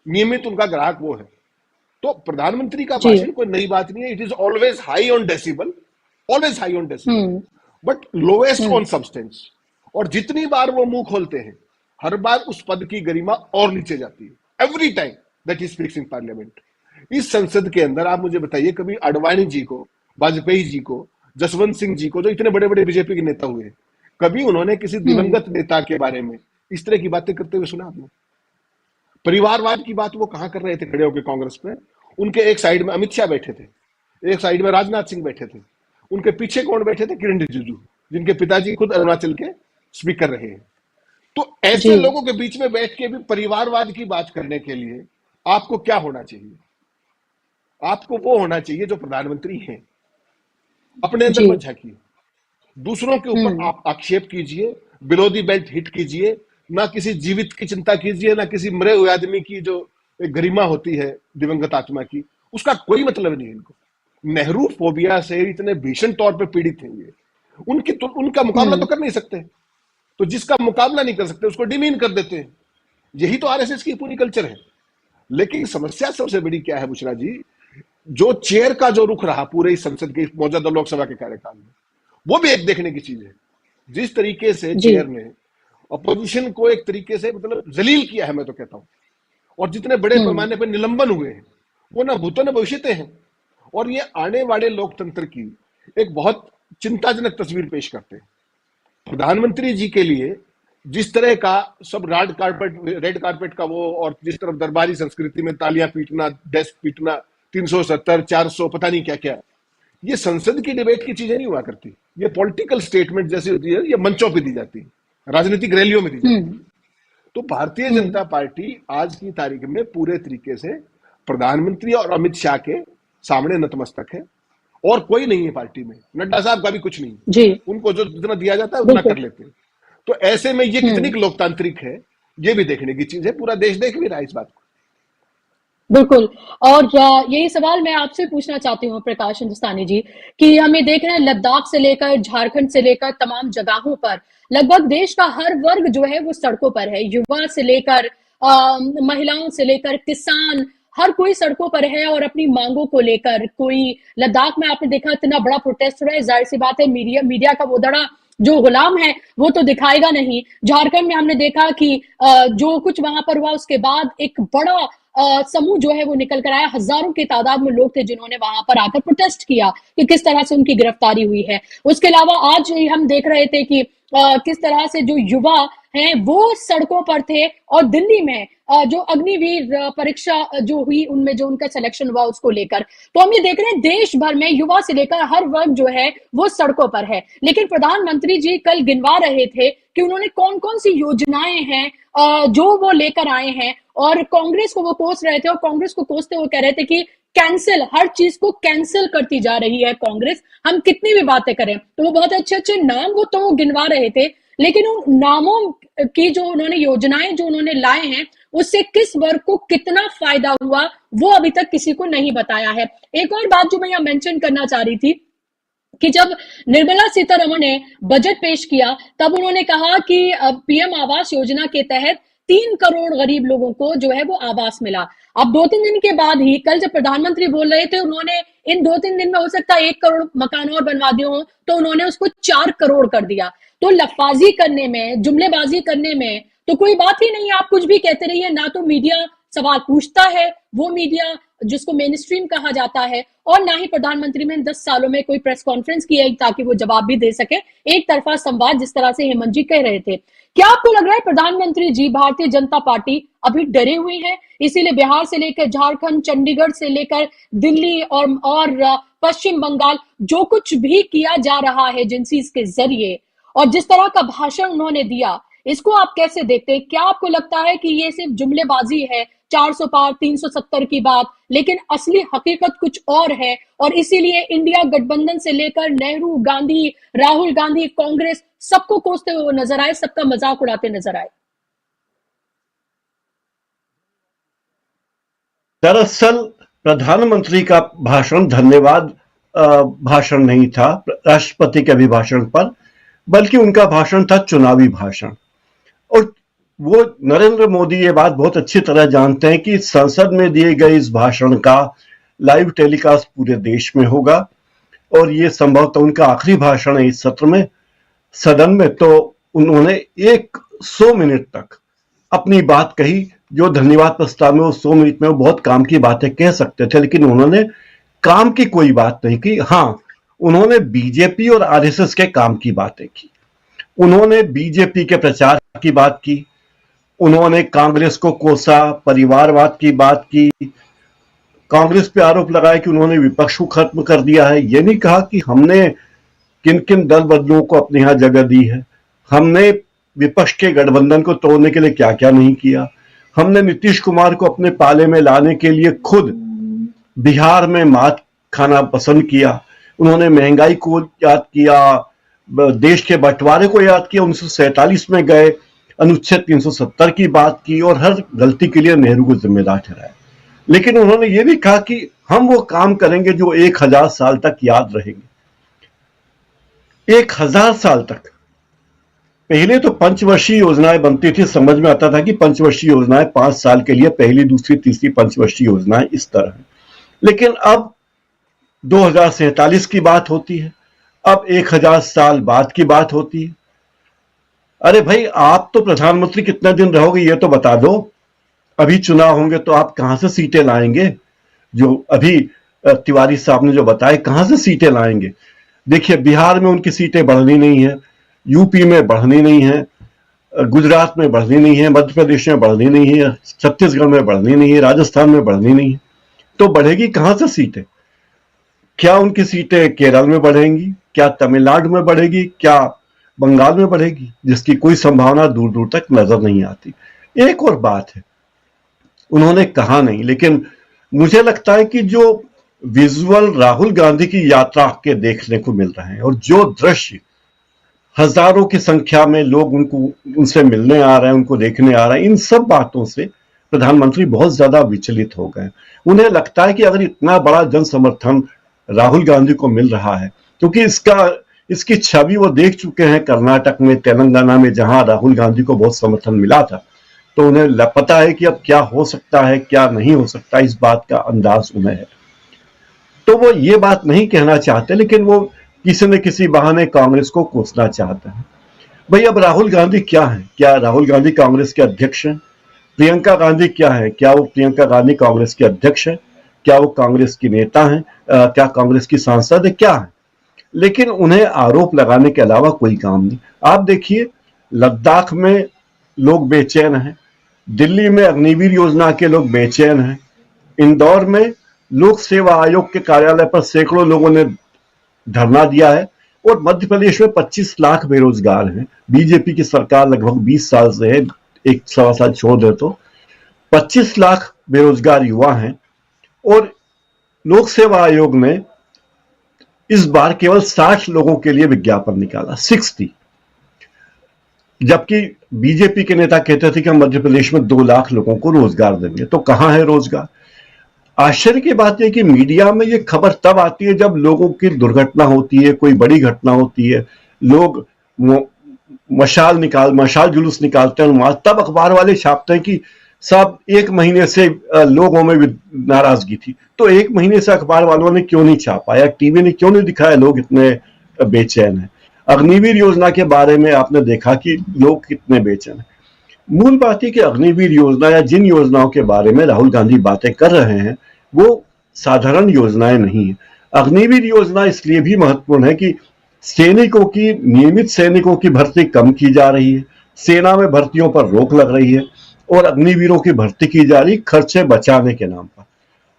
नियमित उनका ग्राहक वो है। तो प्रधानमंत्री का भाषण कोई नई बात नहीं है, it is always high on decibel, always high on decibel, but lowest on substance. और जितनी बार वो मुंह खोलते हैं, हर बार उस पद की गरिमा और नीचे जाती है, every time that he speaks in parliament. इस संसद के अंदर आप मुझे बताइए, कभी अडवाणी जी को, वाजपेयी जी को, जसवंत सिंह जी को, जो इतने बड़े बड़े बीजेपी के नेता हुए, कभी उन्होंने किसी दिवंगत नेता के बारे में इस तरह की बातें करते हुए सुना आपने? परिवारवाद की बात वो कहां कर रहे थे खड़े होकर कांग्रेस में? उनके एक साइड में अमित शाह बैठे थे, एक साइड में राजनाथ सिंह बैठे थे, उनके पीछे कौन बैठे थे? किरण रिजिजू, जिनके पिताजी खुद अरुणाचल के स्पीकर रहे हैं। तो ऐसे लोगों के बीच में बैठ के भी परिवारवाद की बात करने के लिए आपको क्या होना चाहिए? आपको वो होना चाहिए जो प्रधानमंत्री हैं। अपने अंदर मत झांकिए, दूसरों के ऊपर आप आक्षेप कीजिए, बिलो द बेल्ट हिट कीजिए, ना किसी जीवित की चिंता कीजिए, ना किसी मरे हुए आदमी की जो एक गरिमा होती है दिवंगत आत्मा की, उसका कोई मतलब नहीं है इनको। नेहरू फोबिया से इतने भीषण तौर पे पीड़ित हैं ये, उनका मुकाबला तो कर नहीं सकते, तो जिसका मुकाबला नहीं कर सकते उसको डिमीन कर देते हैं। यही तो आरएसएस की पूरी कल्चर है। लेकिन समस्या सबसे बड़ी क्या है बुशरा जी, जो चेयर का जो रुख रहा पूरे इस संसद के मौजूदा लोकसभा के कार्यकाल में, वो भी एक देखने की चीज है। जिस तरीके से चेयर ने अपोजिशन को एक तरीके से मतलब जलील किया है, मैं तो कहता हूं, और जितने बड़े पैमाने पर निलंबन हुए हैं, वो ना भूतो न भविष्यते हैं, और ये आने वाले लोकतंत्र की एक बहुत चिंताजनक तस्वीर पेश करते हैं। प्रधानमंत्री जी के लिए जिस तरह का सब रेड कार्पेट का वो, और जिस तरफ दरबारी संस्कृति में तालियां पीटना, डेस्क पीटना, 370, 400 पता नहीं क्या क्या, ये संसद की डिबेट की चीजें नहीं हुआ करती। ये पॉलिटिकल स्टेटमेंट जैसी होती है, ये मंचों पे दी जाती है, राजनीतिक रैलियों में दी जाती है। तो भारतीय जनता पार्टी आज की तारीख में पूरे तरीके से प्रधानमंत्री और अमित शाह के सामने नतमस्तक है, और कोई नहीं है पार्टी में। नड्डा साहब का भी कुछ नहीं जी, उनको जो जितना दिया जाता है उतना कर लेते हैं। तो ऐसे में ये कितनी लोकतांत्रिक है, ये भी देखने की चीज है। पूरा देश देख भी रहा है इस बात को। बिल्कुल। और यही सवाल मैं आपसे पूछना चाहती हूँ प्रकाश हिंदुस्तानी जी, कि हमें देख रहे हैं लद्दाख से लेकर झारखंड से लेकर तमाम जगहों पर लगभग देश का हर वर्ग जो है वो सड़कों पर है, युवा से लेकर महिलाओं से लेकर किसान, हर कोई सड़कों पर है और अपनी मांगों को लेकर। कोई लद्दाख में आपने देखा इतना बड़ा प्रोटेस्ट हो रहा है, जाहिर सी बात है मीडिया का वो दड़ा जो गुलाम है वो तो दिखाएगा नहीं। झारखंड में हमने देखा कि जो कुछ वहां पर हुआ उसके बाद एक बड़ा समूह जो है वो निकल कर आया, हजारों की तादाद में लोग थे जिन्होंने वहां पर आकर प्रोटेस्ट किया कि किस तरह से उनकी गिरफ्तारी हुई है। उसके अलावा आज हम देख रहे थे कि किस तरह से जो युवा हैं वो सड़कों पर थे, और दिल्ली में जो अग्निवीर परीक्षा जो हुई उनमें जो उनका सिलेक्शन हुआ उसको लेकर। तो हम ये देख रहे हैं देश भर में युवा से लेकर हर वर्ग जो है वो सड़कों पर है। लेकिन प्रधानमंत्री जी कल गिनवा रहे थे कि उन्होंने कौन कौन सी योजनाएं हैं जो वो लेकर आए हैं, और कांग्रेस को वो कोस रहे थे, और कांग्रेस को कोसते हुए कह रहे थे कि कैंसिल, हर चीज को कैंसिल करती जा रही है कांग्रेस, हम कितनी भी बातें करें। तो वो बहुत अच्छे अच्छे नाम वो तो गिनवा रहे थे, लेकिन उन नामों की जो उन्होंने योजनाएं जो उन्होंने लाए हैं उससे किस वर्ग को कितना फायदा हुआ वो अभी तक किसी को नहीं बताया है। एक और बात जो मैं यहाँ मेंशन करना चाह रही थी कि जब निर्मला सीतारमण ने बजट पेश किया तब उन्होंने कहा कि पीएम आवास योजना के तहत 3 करोड़ गरीब लोगों को जो है वो आवास मिला। अब 2-3 दिन के बाद ही कल जब प्रधानमंत्री बोल रहे थे, उन्होंने इन 2-3 दिन में हो सकता है 1 करोड़ मकान और बनवा दिए हो, तो उन्होंने उसको 4 करोड़ कर दिया। तो लफाजी करने में, जुमलेबाजी करने में तो कोई बात ही नहीं, आप कुछ भी कहते रहिए, ना तो मीडिया सवाल पूछता है, वो मीडिया जिसको मेन स्ट्रीम कहा जाता है, और ना ही प्रधानमंत्री में 10 सालों में कोई प्रेस कॉन्फ्रेंस की है ताकि वो जवाब भी दे सके। एक तरफा संवाद, जिस तरह से हेमंत जी कह रहे थे। क्या आपको लग रहा है प्रधानमंत्री जी, भारतीय जनता पार्टी अभी डरे हुए हैं, इसीलिए बिहार से लेकर झारखंड, चंडीगढ़ से लेकर दिल्ली और पश्चिम बंगाल, जो कुछ भी किया जा रहा है एजेंसीज के जरिए, और जिस तरह का भाषण उन्होंने दिया, इसको आप कैसे देखते हैं? क्या आपको लगता है कि ये सिर्फ जुमलेबाजी है, 400 पार 370 की बात, लेकिन असली हकीकत कुछ और है, और इसीलिए इंडिया गठबंधन से लेकर नेहरू, गांधी, राहुल गांधी, कांग्रेस सबको कोसते हुए नजर आए, सबका मजाक उड़ाते नजर आए? दरअसल प्रधानमंत्री का भाषण धन्यवाद भाषण नहीं था राष्ट्रपति के अभिभाषण पर, बल्कि उनका भाषण था चुनावी भाषण। और वो नरेंद्र मोदी ये बात बहुत अच्छी तरह जानते हैं कि संसद में दिए गए इस भाषण का लाइव टेलीकास्ट पूरे देश में होगा, और ये संभवतः उनका आखिरी भाषण है इस सत्र में सदन में। तो उन्होंने 100 मिनट तक अपनी बात कही, जो धन्यवाद प्रस्ताव में वो 100 मिनट में वो बहुत काम की बातें कह सकते थे, लेकिन उन्होंने काम की कोई बात नहीं की। हाँ, उन्होंने बीजेपी और आरएसएस के काम की बातें की, उन्होंने बीजेपी के प्रचार की बात की, उन्होंने कांग्रेस को कोसा, परिवारवाद की बात की, कांग्रेस पे आरोप लगाया कि उन्होंने विपक्ष को खत्म कर दिया है। ये नहीं कहा कि हमने किन किन दल बदलुओं को अपने यहां जगह दी है, हमने विपक्ष के गठबंधन को तोड़ने के लिए क्या क्या नहीं किया, हमने नीतीश कुमार को अपने पाले में लाने के लिए खुद बिहार में मात खाना पसंद किया, उन्होंने महंगाई को याद किया, देश के बंटवारे को याद किया, 1947 में गए, अनुच्छेद 370 की बात की, और हर गलती के लिए नेहरू को जिम्मेदार ठहराया। लेकिन उन्होंने ये भी कहा कि हम वो काम करेंगे जो 1000 साल तक याद रहेंगे। 1000 साल तक। पहले तो पंचवर्षीय योजनाएं बनती थी, समझ में आता था कि पंचवर्षीय योजनाएं 5 साल के लिए, पहली, दूसरी, तीसरी पंचवर्षीय योजनाएं इस तरह है। लेकिन अब 2047 की बात होती है, अब 1000 साल बाद की बात होती है। अरे भाई, आप तो प्रधानमंत्री कितना दिन रहोगे ये तो बता दो। अभी चुनाव होंगे तो आप कहां से सीटें लाएंगे? जो अभी तिवारी साहब ने जो बताया, कहां से सीटें लाएंगे? देखिए, बिहार में उनकी सीटें बढ़नी नहीं है, यूपी में बढ़नी नहीं है, गुजरात में बढ़नी नहीं है, मध्य प्रदेश में बढ़नी नहीं है, छत्तीसगढ़ में बढ़नी नहीं है, राजस्थान में बढ़नी नहीं है। तो बढ़ेगी कहां से सीटें? क्या उनकी सीटें केरल में बढ़ेंगी? क्या तमिलनाडु में बढ़ेगी? क्या बंगाल में बढ़ेगी? जिसकी कोई संभावना दूर दूर तक नजर नहीं आती। एक और बात है, उन्होंने कहा नहीं, लेकिन मुझे लगता है कि जो विजुअल राहुल गांधी की यात्रा के देखने को मिल रहे हैं, और जो दृश्य हजारों की संख्या में लोग उनसे मिलने आ रहे हैं, उनको देखने आ रहे हैं, इन सब बातों से प्रधानमंत्री बहुत ज्यादा विचलित हो गए। उन्हें लगता है कि अगर इतना बड़ा जन समर्थन राहुल गांधी को मिल रहा है, क्योंकि इसकी छवि वो देख चुके हैं कर्नाटक में, तेलंगाना में, जहां राहुल गांधी को बहुत समर्थन मिला था, तो उन्हें पता है कि अब क्या हो सकता है, क्या नहीं हो सकता, इस बात का अंदाज उन्हें है। तो वो ये बात नहीं कहना चाहते, लेकिन वो किसी न किसी बहाने कांग्रेस को कोसना चाहते हैं। भाई, अब राहुल गांधी क्या है? क्या राहुल गांधी कांग्रेस के अध्यक्ष हैं? प्रियंका गांधी क्या है? क्या वो प्रियंका गांधी कांग्रेस के अध्यक्ष है? क्या वो कांग्रेस की नेता हैं? क्या कांग्रेस की सांसद है? क्या है? लेकिन उन्हें आरोप लगाने के अलावा कोई काम नहीं। आप देखिए, लद्दाख में लोग बेचैन हैं, दिल्ली में अग्निवीर योजना के लोग बेचैन हैं, इंदौर में लोक सेवा आयोग के कार्यालय पर सैकड़ों लोगों ने धरना दिया है, और मध्य प्रदेश में 25 लाख बेरोजगार हैं। बीजेपी की सरकार लगभग 20 साल से है, 1 साल छोड़ दे तो 25 लाख बेरोजगार युवा हैं, और लोक सेवा आयोग ने इस बार केवल 60 लोगों के लिए विज्ञापन निकाला, 60। जबकि बीजेपी के नेता कहते थे कि हम मध्य प्रदेश में 2 लाख लोगों को रोजगार देंगे। तो कहां है रोजगार? आश्चर्य की बात है कि मीडिया में यह खबर तब आती है जब लोगों की दुर्घटना होती है, कोई बड़ी घटना होती है, लोग मशाल जुलूस निकालते हैं, तब अखबार वाले छापते हैं कि साहब 1 महीने से लोगों में नाराजगी थी। तो 1 महीने से अखबार वालों ने क्यों नहीं छापा, या टीवी ने क्यों नहीं दिखाया लोग इतने बेचैन हैं? अग्निवीर योजना के बारे में आपने देखा कि लोग कितने बेचैन हैं। मूल बात है कि अग्निवीर योजना या जिन योजनाओं के बारे में राहुल गांधी बातें कर रहे हैं, वो साधारण योजनाएं नहीं है। अग्निवीर योजना इसलिए भी महत्वपूर्ण है कि सैनिकों की, नियमित सैनिकों की भर्ती कम की जा रही है, सेना में भर्तियों पर रोक लग रही है और अग्निवीरों की भर्ती की जा रही खर्चे बचाने के नाम पर।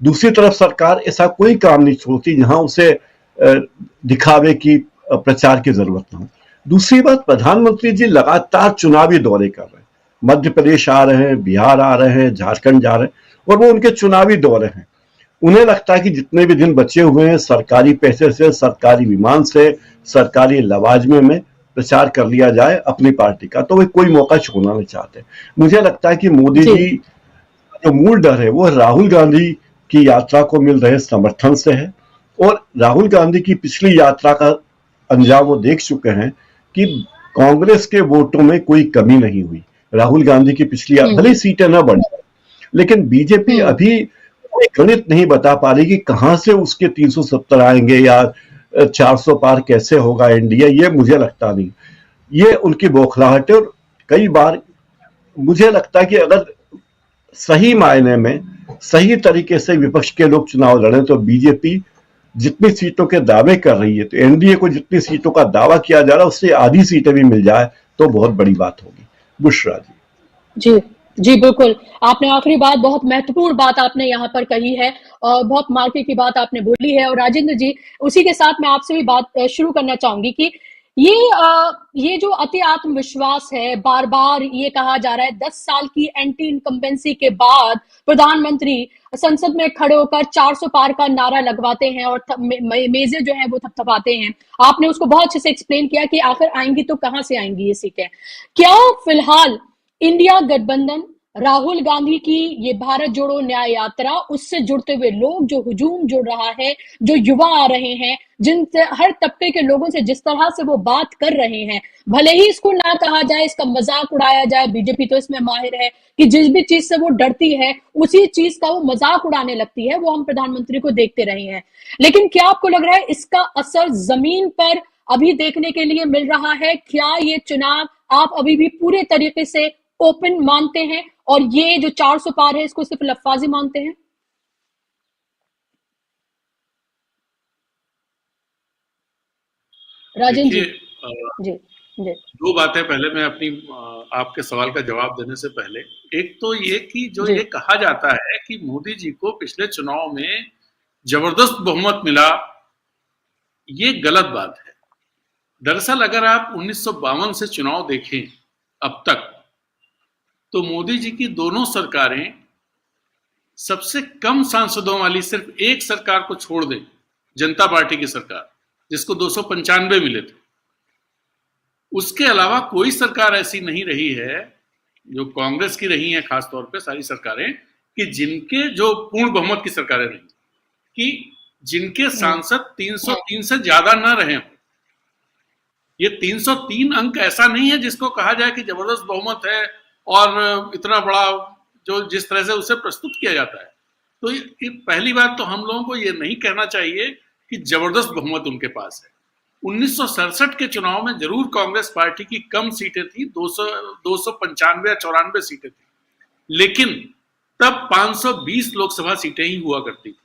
दूसरी तरफ सरकार ऐसा कोई काम नहीं छोड़ती जहां उसे दिखावे की, प्रचार की जरूरत न हो। दूसरी बात, प्रधानमंत्री जी लगातार चुनावी दौरे कर रहे हैं, मध्य प्रदेश आ रहे हैं, बिहार आ रहे हैं, झारखंड जा रहे हैं और वो उनके चुनावी दौरे हैं। उन्हें लगता है कि जितने भी दिन बचे हुए हैं सरकारी पैसे से, सरकारी विमान से, सरकारी लवाजमे में प्रचार कर लिया जाए अपनी पार्टी का, तो वे कोई मौका छोड़ना नहीं चाहते। मुझे लगता है कि मोदी जी जो मूल डर है वो राहुल गांधी की यात्रा को मिल रहे समर्थन से है और राहुल गांधी की पिछली यात्रा का अंजाम वो देख चुके हैं कि कांग्रेस के वोटों में कोई कमी नहीं हुई। राहुल गांधी की पिछली भले सीटें न बढ़ी, लेकिन बीजेपी अभी कोई गणित नहीं बता पा रही कि कहां से उसके 370 आएंगे या 400 पार कैसे होगा एनडीए, ये मुझे लगता नहीं। ये उनकी बौखलाहट है और कई बार मुझे लगता है कि अगर सही मायने में सही तरीके से विपक्ष के लोग चुनाव लड़े तो बीजेपी जितनी सीटों के दावे कर रही है, तो एनडीए को जितनी सीटों का दावा किया जा रहा है उससे आधी सीटें भी मिल जाए तो बहुत बड़ी बात होगी। बुशरा जी। जी बिल्कुल, आपने आखिरी बात, बहुत महत्वपूर्ण बात आपने यहाँ पर कही है और बहुत मार्के की बात आपने बोली है। और राजेंद्र जी, उसी के साथ मैं आपसे भी बात शुरू करना चाहूंगी कि ये जो अति आत्मविश्वास है, बार बार ये कहा जा रहा है 10 साल की एंटी इनकम्बेंसी के बाद प्रधानमंत्री संसद में खड़े होकर 400 पार का नारा लगवाते हैं और मेजें जो है वो थपथपाते हैं। आपने उसको बहुत अच्छे से एक्सप्लेन किया कि आखिर आएंगी तो कहां से आएंगी ये सीटें। क्या फिलहाल इंडिया गठबंधन, राहुल गांधी की ये भारत जोड़ो न्याय यात्रा, उससे जुड़ते हुए लोग, जो हुजूम जुड़ रहा है, जो युवा आ रहे हैं, जिनसे हर तबके के लोगों से जिस तरह से वो बात कर रहे हैं, भले ही इसको ना कहा जाए, इसका मजाक उड़ाया जाए, बीजेपी तो इसमें माहिर है कि जिस भी चीज से वो डरती है उसी चीज का वो मजाक उड़ाने लगती है। वो हम प्रधानमंत्री को देखते रहे हैं। लेकिन क्या आपको लग रहा है इसका असर जमीन पर अभी देखने के लिए मिल रहा है? क्या ये चुनाव आप अभी भी पूरे तरीके से ओपन मानते हैं और ये जो 400 पार है इसको सिर्फ लफ्फाजी मानते हैं? राजेंद्र जी। जी जी। दो बातें, पहले मैं अपनी आपके सवाल का जवाब देने से पहले, एक तो ये कि जो ये कहा जाता है कि मोदी जी को पिछले चुनाव में जबरदस्त बहुमत मिला, ये गलत बात है। दरअसल अगर आप 1952 से चुनाव देखें अब तक, तो मोदी जी की दोनों सरकारें सबसे कम सांसदों वाली सिर्फ एक सरकार को छोड़ दें, जनता पार्टी की सरकार, जिसको 295 मिले थे, उसके अलावा कोई सरकार ऐसी नहीं रही है, जो कांग्रेस की रही है खासतौर पे सारी सरकारें, कि जिनके जो पूर्ण बहुमत की सरकारें रही, कि जिनके सांसद 303 से ज्यादा न रहे हों। ये 303 अंक ऐसा नहीं है जिसको कहा जाए कि जबरदस्त बहुमत है और इतना बड़ा, जो जिस तरह से उसे प्रस्तुत किया जाता है। तो ये पहली बात तो हम लोगों को ये नहीं कहना चाहिए कि जबरदस्त बहुमत उनके पास है। 1967 के चुनाव में जरूर कांग्रेस पार्टी की कम सीटें थी, 295 या 94 सीटें थी, लेकिन तब 520 लोकसभा सीटें ही हुआ करती थी।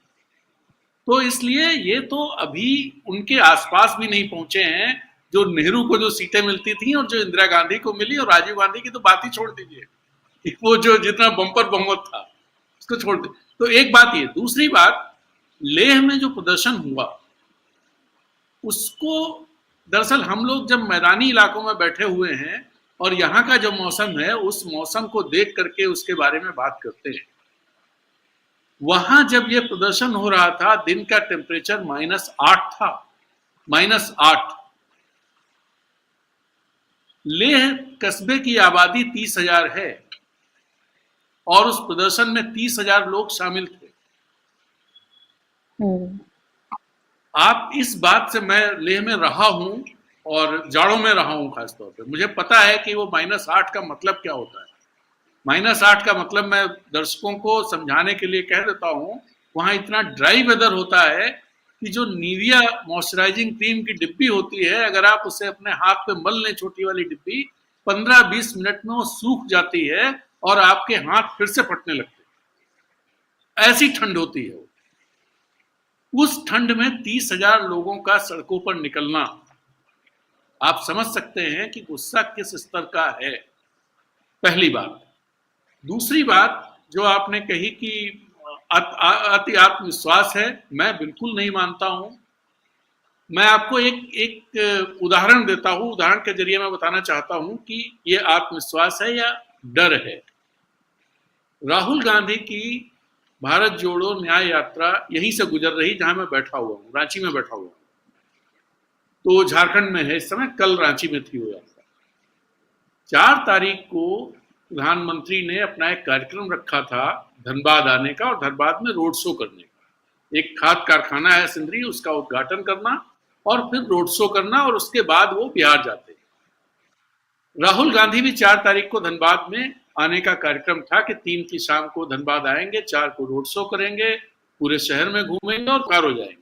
तो इसलिए ये तो अभी उनके आसपास भी नहीं पहुंचे हैं जो नेहरू को जो सीटें मिलती थी और जो इंदिरा गांधी को मिली, और राजीव गांधी की तो बात ही छोड़ दीजिए, वो जो जितना बम्पर बहुमत था उसको छोड़ दीजिए। तो एक बात ये। दूसरी बात, लेह में जो प्रदर्शन हुआ उसको दरअसल हम लोग जब मैदानी इलाकों में बैठे हुए हैं और यहाँ का जो मौसम है उस मौसम को देख करके उसके बारे में बात करते हैं। वहां जब ये प्रदर्शन हो रहा था, दिन का टेम्परेचर -8 था, -8। लेह कस्बे की आबादी 30,000 है और उस प्रदर्शन में 30,000 लोग शामिल थे। आप इस बात से, मैं लेह में रहा हूं और जाड़ों में रहा हूं खासतौर पे, मुझे पता है कि वो -8 का मतलब क्या होता है। -8 का मतलब मैं दर्शकों को समझाने के लिए कह देता हूं, वहां इतना ड्राई वेदर होता है कि जो निविया मॉइस्चराइजिंग क्रीम की डिब्बी होती है, अगर आप उसे अपने हाथ पे मल लें, छोटी वाली डिब्बी, 15-20 मिनट में वो सूख जाती है और आपके हाथ फिर से फटने लगते हैं। ऐसी ठंड होती है वो। उस ठंड में 30,000 लोगों का सड़कों पर निकलना, आप समझ सकते हैं कि गुस्सा किस स्तर का है। पहली बात। दूसरी बात जो आपने कही कि अति आत्मविश्वास है, मैं बिल्कुल नहीं मानता हूं। मैं आपको एक उदाहरण देता हूं, उदाहरण के जरिए मैं बताना चाहता हूं कि ये आत्मविश्वास है या डर है। राहुल गांधी की भारत जोड़ो न्याय यात्रा यहीं से गुजर रही जहां मैं बैठा हुआ हूं, रांची में बैठा हुआ हूं। तो झारखंड में है इस समय, कल रांची में थी वो यात्रा। 4 तारीख को प्रधानमंत्री ने अपना एक कार्यक्रम रखा था धनबाद आने का और धनबाद में रोड शो करने का। एक खाद कारखाना है सिंदरी, उसका उद्घाटन करना और फिर रोड शो करना, और उसके बाद वो बिहार जाते। राहुल गांधी भी 4 तारीख को धनबाद में आने का कार्यक्रम था कि 3 की शाम को धनबाद आएंगे, 4 को रोड शो करेंगे, पूरे शहर में घूमेंगे और कार हो जाएंगे।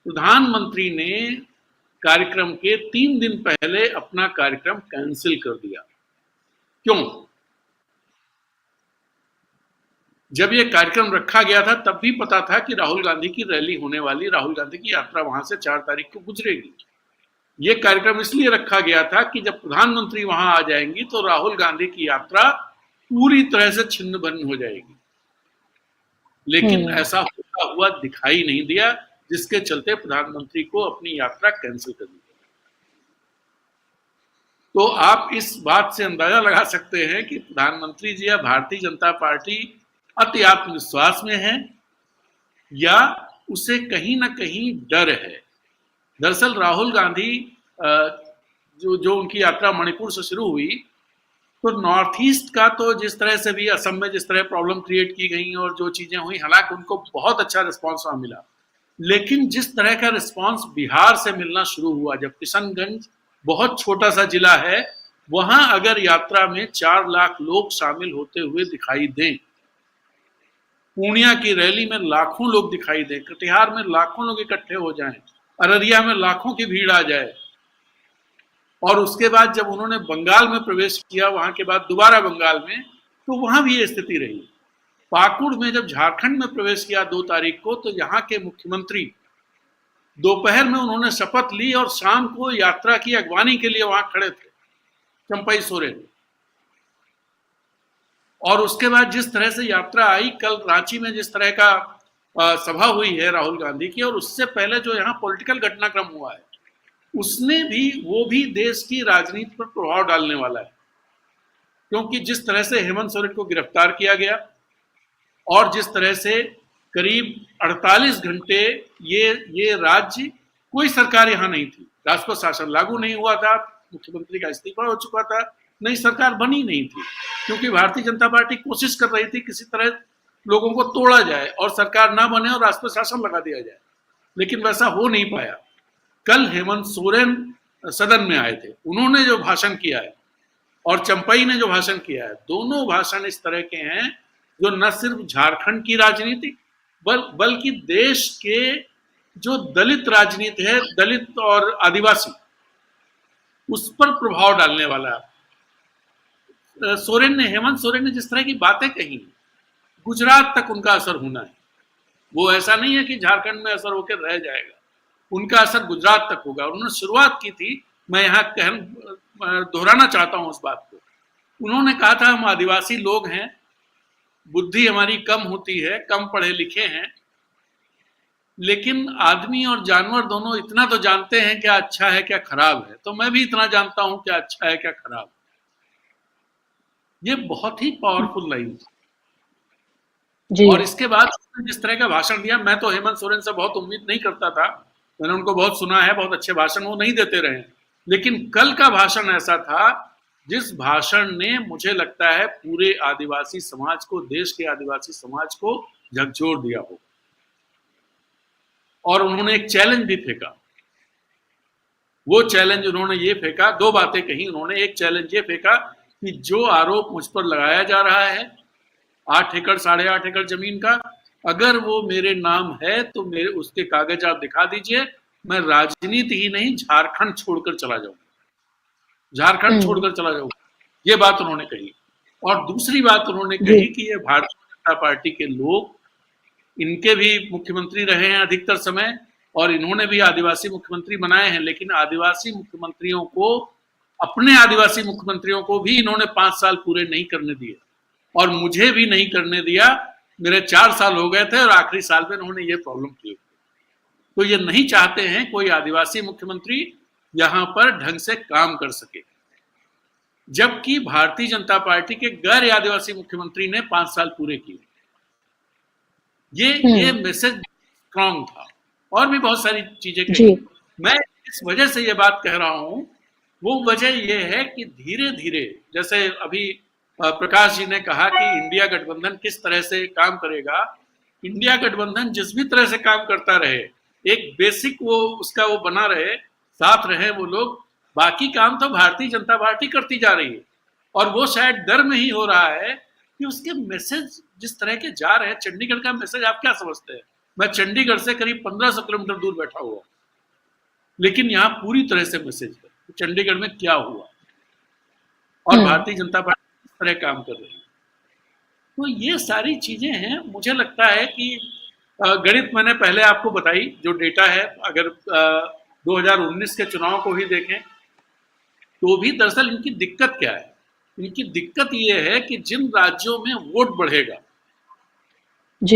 प्रधानमंत्री ने कार्यक्रम के 3 दिन पहले अपना कार्यक्रम कैंसिल कर दिया। क्यों? जब यह कार्यक्रम रखा गया था तब भी पता था कि राहुल गांधी की रैली होने वाली, राहुल गांधी की यात्रा वहां से 4 तारीख को गुजरेगी। यह कार्यक्रम इसलिए रखा गया था कि जब प्रधानमंत्री वहां आ जाएंगी तो राहुल गांधी की यात्रा पूरी तरह से छिन्न भिन्न हो जाएगी। लेकिन ऐसा होता हुआ दिखाई नहीं दिया, जिसके चलते प्रधानमंत्री को अपनी यात्रा कैंसिल करनी पड़ी। तो आप इस बात से अंदाजा लगा सकते हैं कि प्रधानमंत्री जी या भारतीय जनता पार्टी अति आत्मविश्वास में है या उसे कहीं ना कहीं डर है। दरअसल राहुल गांधी जो उनकी यात्रा मणिपुर से शुरू हुई, तो नॉर्थ ईस्ट का तो जिस तरह से भी असम में जिस तरह प्रॉब्लम क्रिएट की गई और जो चीजें हुई, हालांकि उनको बहुत अच्छा रिस्पांस वहां मिला, लेकिन जिस तरह का रिस्पांस बिहार से मिलना शुरू हुआ, जब किशनगंज बहुत छोटा सा जिला है, वहां अगर यात्रा में 4 लाख लोग शामिल होते हुए दिखाई दें, पूर्णिया की रैली में लाखों लोग दिखाई दें, कटिहार में लाखों लोग इकट्ठे हो जाएं, अररिया में लाखों की भीड़ आ जाए, और उसके बाद जब उन्होंने बंगाल में प्रवेश किया, वहां के बाद दोबारा बंगाल में, तो वहां भी ये स्थिति रही। पाकुड़ में जब झारखंड में प्रवेश किया 2 तारीख को, तो यहाँ के मुख्यमंत्री दोपहर में उन्होंने शपथ ली और शाम को यात्रा की अगवानी के लिए वहां खड़े थे, चंपई सोरेन। और उसके बाद जिस तरह से यात्रा आई, कल रांची में जिस तरह का सभा हुई है राहुल गांधी की, और उससे पहले जो यहाँ पॉलिटिकल घटनाक्रम हुआ है, उसने भी, वो भी देश की राजनीति पर प्रभाव डालने वाला है। क्योंकि जिस तरह से हेमंत सोरेन को गिरफ्तार किया गया और जिस तरह से करीब 48 घंटे ये राज्य, कोई सरकार यहाँ नहीं थी, राजपथ शासन लागू नहीं हुआ था, मुख्यमंत्री का इस्तीफा हो चुका था, नई सरकार बनी नहीं थी, क्योंकि भारतीय जनता पार्टी कोशिश कर रही थी किसी तरह लोगों को तोड़ा जाए और सरकार ना बने और राजपथ शासन लगा दिया जाए, लेकिन वैसा हो नहीं पाया। कल हेमंत सोरेन सदन में आए थे, उन्होंने जो भाषण किया है और चंपई ने जो भाषण किया है, दोनों भाषण इस तरह के हैं जो न सिर्फ झारखंड की राजनीति बल्कि देश के जो दलित राजनीति है, दलित और आदिवासी, उस पर प्रभाव डालने वाला है। हेमंत सोरेन ने जिस तरह की बातें कही, गुजरात तक उनका असर होना है। वो ऐसा नहीं है कि झारखंड में असर होकर रह जाएगा, उनका असर गुजरात तक होगा। उन्होंने शुरुआत की थी, मैं यहाँ दोहराना चाहता हूँ उस बात को। उन्होंने कहा था हम आदिवासी लोग हैं, बुद्धि हमारी कम होती है, कम पढ़े लिखे हैं, लेकिन आदमी और जानवर दोनों इतना तो जानते हैं क्या अच्छा है क्या खराब है, तो मैं भी इतना जानता हूं क्या अच्छा है क्या खराब। ये बहुत ही पावरफुल लाइन थी। और इसके बाद जिस तरह का भाषण दिया, मैं तो हेमंत सोरेन से बहुत उम्मीद नहीं करता था, मैंने उनको बहुत सुना है, बहुत अच्छे भाषण वो नहीं देते रहे, लेकिन कल का भाषण ऐसा था जिस भाषण ने, मुझे लगता है, पूरे आदिवासी समाज को, देश के आदिवासी समाज को झकझोर दिया हो। और उन्होंने एक चैलेंज भी फेंका। वो चैलेंज उन्होंने ये फेंका, 2 बातें कही उन्होंने। एक चैलेंज ये फेंका कि जो आरोप मुझ पर लगाया जा रहा है 8 एकड़ 8.5 एकड़ जमीन का, अगर वो मेरे नाम है तो मेरे उसके कागज आप दिखा दीजिए, मैं राजनीति ही नहीं झारखंड छोड़कर चला जाऊंगा, झारखंड छोड़कर चला जाऊंगा। ये बात उन्होंने कही। और दूसरी बात उन्होंने कही कि ये भारतीय जनता पार्टी के लोग इनके भी मुख्यमंत्री रहे हैं अधिकतर समय, और इन्होंने भी आदिवासी मुख्यमंत्री बनाए हैं, लेकिन आदिवासी मुख्यमंत्रियों को, अपने आदिवासी मुख्यमंत्रियों को भी इन्होंने 5 साल पूरे नहीं करने दिए, और मुझे भी नहीं करने दिया। मेरे 4 साल हो गए थे और आखिरी साल में इन्होंने ये प्रॉब्लम की। तो ये नहीं चाहते हैं कोई आदिवासी मुख्यमंत्री यहां पर ढंग से काम कर सके, जबकि भारतीय जनता पार्टी के गैर आदिवासी मुख्यमंत्री ने 5 साल पूरे किए। ये मैसेज स्ट्रांग था, और भी बहुत सारी चीजें कही। मैं इस वजह से ये बात कह रहा हूं, वो वजह ये है कि धीरे धीरे, जैसे अभी प्रकाश जी ने कहा कि इंडिया गठबंधन किस तरह से काम करेगा, इंडिया गठबंधन जिस भी तरह से काम करता रहे, एक बेसिक वो उसका वो बना रहे, साथ रहे वो लोग, बाकी काम तो भारतीय जनता पार्टी करती जा रही है। और वो शायद डर में ही हो रहा है कि उसके मैसेज जिस तरह के जा रहे हैं, चंडीगढ़ का मैसेज आप क्या समझते हैं? मैं चंडीगढ़ से करीब 1500 किलोमीटर दूर बैठा हुआ, लेकिन यहाँ पूरी तरह से मैसेज है चंडीगढ़ में क्या हुआ, और भारतीय जनता पार्टी किस तरह काम कर रही है। तो ये सारी चीजें हैं। मुझे लगता है कि गणित मैंने पहले आपको बताई, जो डेटा है, अगर 2019 के चुनाव को ही देखें तो भी दरअसल इनकी दिक्कत क्या है? इनकी दिक्कत ये है कि जिन राज्यों में वोट बढ़ेगा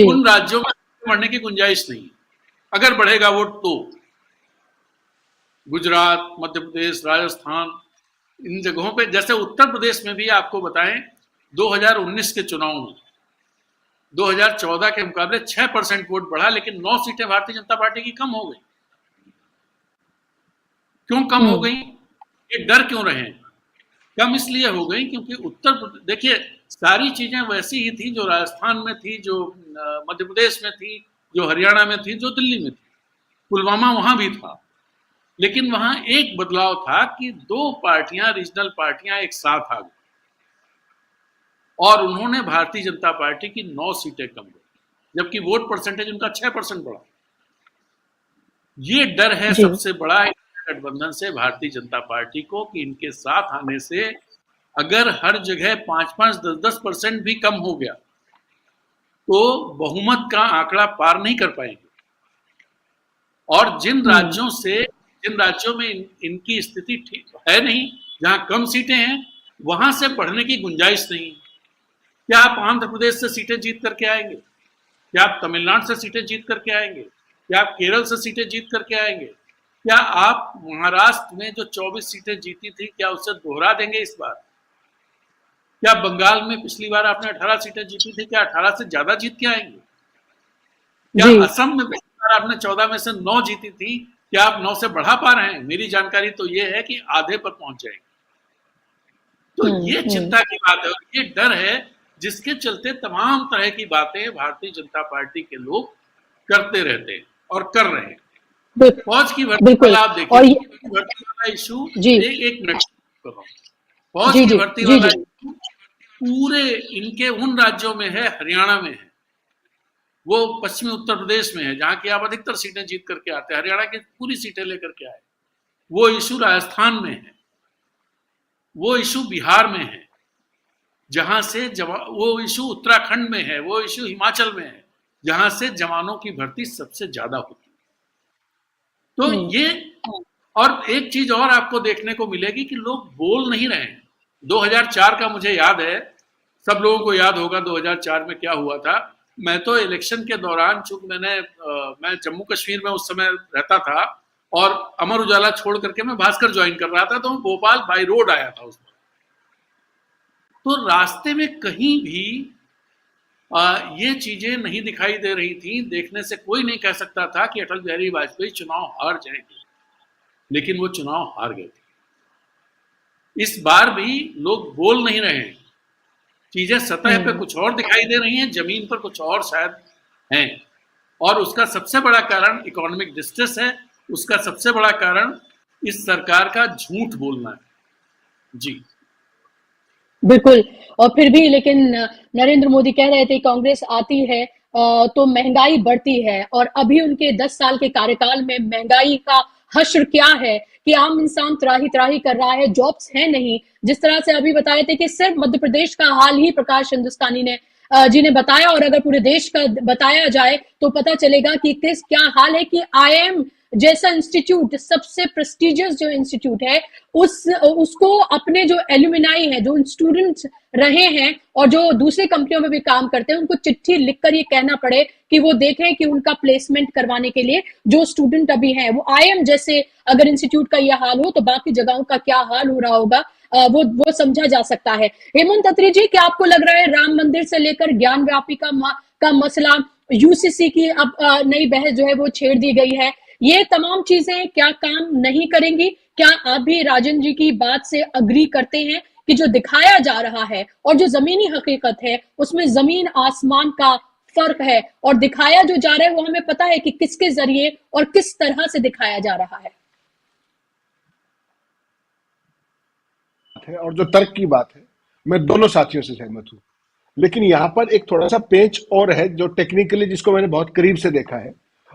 उन राज्यों में बढ़ने की गुंजाइश नहीं है। अगर बढ़ेगा वोट तो गुजरात, मध्य प्रदेश, राजस्थान, इन जगहों पे, जैसे उत्तर प्रदेश में भी आपको बताएं 2019 के चुनाव में 2014 के मुकाबले 6% वोट बढ़ा, लेकिन 9 सीटें भारतीय जनता पार्टी की कम हो गई। क्यों कम हो गई? ये डर क्यों रहे? कम इसलिए हो गई क्योंकि उत्तर प्रदेश, देखिए सारी चीजें वैसी ही थी जो राजस्थान में थी, जो मध्य प्रदेश में थी, जो हरियाणा में थी, जो दिल्ली में थी, पुलवामा वहां भी था। लेकिन वहां एक बदलाव था कि 2 पार्टियां, रीजनल पार्टियां एक साथ आ गई और उन्होंने भारतीय जनता पार्टी की 9 सीटें कम की, जबकि वोट परसेंटेज उनका 6% बढ़ा। ये डर है सबसे बड़ा गठबंधन से भारतीय जनता पार्टी को कि इनके साथ आने से अगर हर जगह 5-5, 10-10% भी कम हो गया तो बहुमत का आंकड़ा पार नहीं कर पाएंगे। और जिन राज्यों में इनकी स्थिति ठीक है नहीं, जहां कम सीटें हैं, वहां से बढ़ने की गुंजाइश नहीं। क्या आप आंध्र प्रदेश से सीटें जीत करके आएंगे? क्या आप तमिलनाडु से सीटें जीत करके आएंगे? क्या आप केरल से सीटें जीत करके आएंगे? क्या आप महाराष्ट्र में जो 24 सीटें जीती थी, क्या उसे दोहरा देंगे इस बार? क्या बंगाल में पिछली बार आपने 18 सीटें जीती थी, क्या 18 से ज्यादा जीत के आएंगे? क्या असम में पिछली बार आपने 14 में से 9 जीती थी, क्या आप 9 से बढ़ा पा रहे हैं? मेरी जानकारी तो ये है कि आधे पर पहुंच जाएंगे। तो ये चिंता की बात है, ये डर है, जिसके चलते तमाम तरह की बातें भारतीय जनता पार्टी के लोग करते रहते हैं और कर रहे हैं। फौज की भर्ती वाला आप देखिए, भर्ती वाला इशू, एक मिनट, फौज की भर्ती वाला इशू पूरे इनके उन राज्यों में है, हरियाणा में है, वो पश्चिमी उत्तर प्रदेश में है, जहां की आप अधिकतर सीटें जीत करके आते हैं, हरियाणा की पूरी सीटें लेकर के आए। वो इशू राजस्थान में है, वो इशू बिहार में है, जहां से वो इशू उत्तराखंड में है, वो इशू हिमाचल में है, जहां से जवानों की भर्ती सबसे ज्यादा होती है। तो ये, और एक चीज और आपको देखने को मिलेगी कि लोग बोल नहीं रहे हैं। 2004 का मुझे याद है, सब लोगों को याद होगा 2004 में क्या हुआ था। मैं तो इलेक्शन के दौरान, चूंकि मैं जम्मू कश्मीर में उस समय रहता था और अमर उजाला छोड़ करके मैं भास्कर ज्वाइन कर रहा था, तो मैं भोपाल बाई रोड आया था उसमें। तो रास्ते में कहीं भी ये चीजें नहीं दिखाई दे रही थी। देखने से कोई नहीं कह सकता था कि अटल बिहारी वाजपेयी चुनाव हार जाएंगे, लेकिन वो चुनाव हार गए थे। इस बार भी लोग बोल नहीं रहे हैं, चीजें सतह पे कुछ और दिखाई दे रही हैं, जमीन पर कुछ और शायद हैं। और उसका सबसे बड़ा कारण इकोनॉमिक डिस्ट्रेस है, उसका सबसे बड़ा कारण इस सरकार का झूठ बोलना है। जी बिल्कुल। और फिर भी लेकिन नरेंद्र मोदी कह रहे थे कांग्रेस आती है तो महंगाई बढ़ती है, और अभी उनके 10 साल के कार्यकाल में महंगाई का हश्र क्या है कि आम इंसान त्राही त्राही कर रहा है, जॉब्स है नहीं। जिस तरह से अभी बताए थे कि सिर्फ मध्य प्रदेश का हाल ही प्रकाश हिंदुस्तानी ने जी ने बताया, और अगर पूरे देश का बताया जाए तो पता चलेगा कि किस क्या हाल है कि आईआईएम जैसा इंस्टीट्यूट, सबसे प्रेस्टिजियस जो इंस्टीट्यूट है, उसको अपने जो एल्यूमिनाई है, जो स्टूडेंट्स रहे हैं और जो दूसरी कंपनियों में भी काम करते हैं, उनको चिट्ठी लिखकर ये कहना पड़े कि वो देखें कि उनका प्लेसमेंट करवाने के लिए जो स्टूडेंट अभी हैं, वो आईएम जैसे अगर इंस्टीट्यूट का यह हाल हो तो बाकी जगहों का क्या हाल हो रहा होगा, वो समझा जा सकता है। हेमंत अत्री जी, क्या आपको लग रहा है राम मंदिर से लेकर ज्ञान व्यापी का मसला, यूसीसी की अब नई बहस जो है वो छेड़ दी गई है, ये तमाम चीजें क्या काम नहीं करेंगी? क्या आप भी राजन जी की बात से अग्री करते हैं कि जो दिखाया जा रहा है और जो जमीनी हकीकत है उसमें जमीन आसमान का फर्क है, और दिखाया जो जा रहा है वो हमें पता है कि किसके जरिए और किस तरह से दिखाया जा रहा है? और जो तर्क की बात है, मैं दोनों साथियों से सहमत हूं, लेकिन यहां पर एक थोड़ा सा पेंच और है जो टेक्निकली, जिसको मैंने बहुत करीब से देखा है,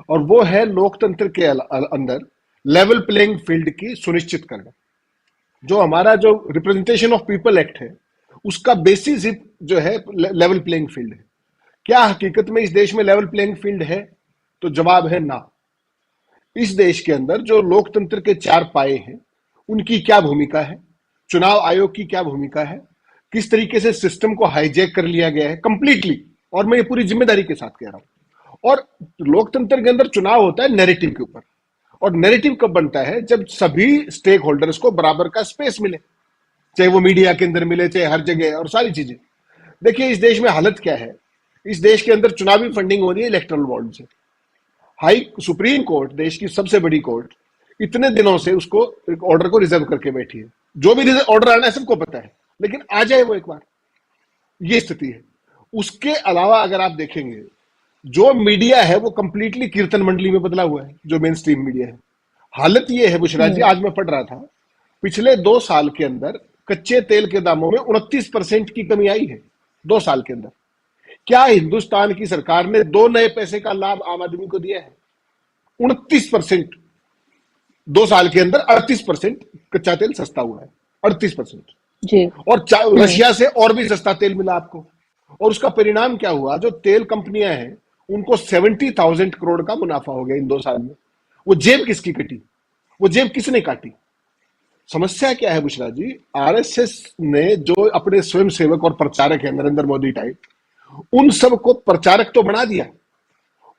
और वो है लोकतंत्र के अंदर लेवल प्लेइंग फील्ड की सुनिश्चित करना। जो हमारा जो रिप्रेजेंटेशन ऑफ पीपल एक्ट है, उसका बेसिस ही जो है लेवल प्लेइंग फील्ड है। क्या हकीकत में इस देश में लेवल प्लेइंग फील्ड है? तो जवाब है ना। इस देश के अंदर जो लोकतंत्र के चार पाए हैं, उनकी क्या भूमिका है, चुनाव आयोग की क्या भूमिका है, किस तरीके से सिस्टम को हाईजैक कर लिया गया है कंप्लीटली, और मैं ये पूरी जिम्मेदारी के साथ कह रहा हूं। और लोकतंत्र के अंदर चुनाव होता है नैरेटिव के ऊपर, और नैरेटिव कब बनता है? जब सभी स्टेक होल्डर्स को बराबर का स्पेस मिले, चाहे वो मीडिया के अंदर मिले, चाहे हर जगह, और सारी चीजें। देखिए इस देश में हालत क्या है, इस देश के अंदर चुनावी फंडिंग हो रही है इलेक्टोरल बॉन्ड से। सुप्रीम कोर्ट, देश की सबसे बड़ी कोर्ट, इतने दिनों से उसको ऑर्डर को रिजर्व करके बैठी है। जो भी ऑर्डर आना है सबको पता है, लेकिन आ जाए वो एक बार, ये स्थिति है। उसके अलावा अगर आप देखेंगे, जो मीडिया है वो कंप्लीटली कीर्तन मंडली में बदला हुआ है, जो मेन स्ट्रीम मीडिया है। हालत ये है बुशरा जी, आज मैं पढ़ रहा था, पिछले 2 साल के अंदर कच्चे तेल के दामों में 29% की कमी आई है 2 साल के अंदर। क्या हिंदुस्तान की सरकार ने 2 नए पैसे का लाभ आम आदमी को दिया है? 29%। 2 साल के अंदर 38% कच्चा तेल सस्ता हुआ है, 38% जी। और रशिया से और भी सस्ता तेल मिला आपको। और उसका परिणाम क्या हुआ? जो तेल कंपनियां हैं उनको 70,000 करोड़ का मुनाफा हो गया इन 2 साल में। वो जेब किसकी कटी? वो जेब किसने काटी? समस्या क्या है बुशरा जी? आरएसएस ने जो अपने स्वयंसेवक और प्रचारक है नरेंद्र मोदी टाइप, उन सबको प्रचारक तो बना दिया,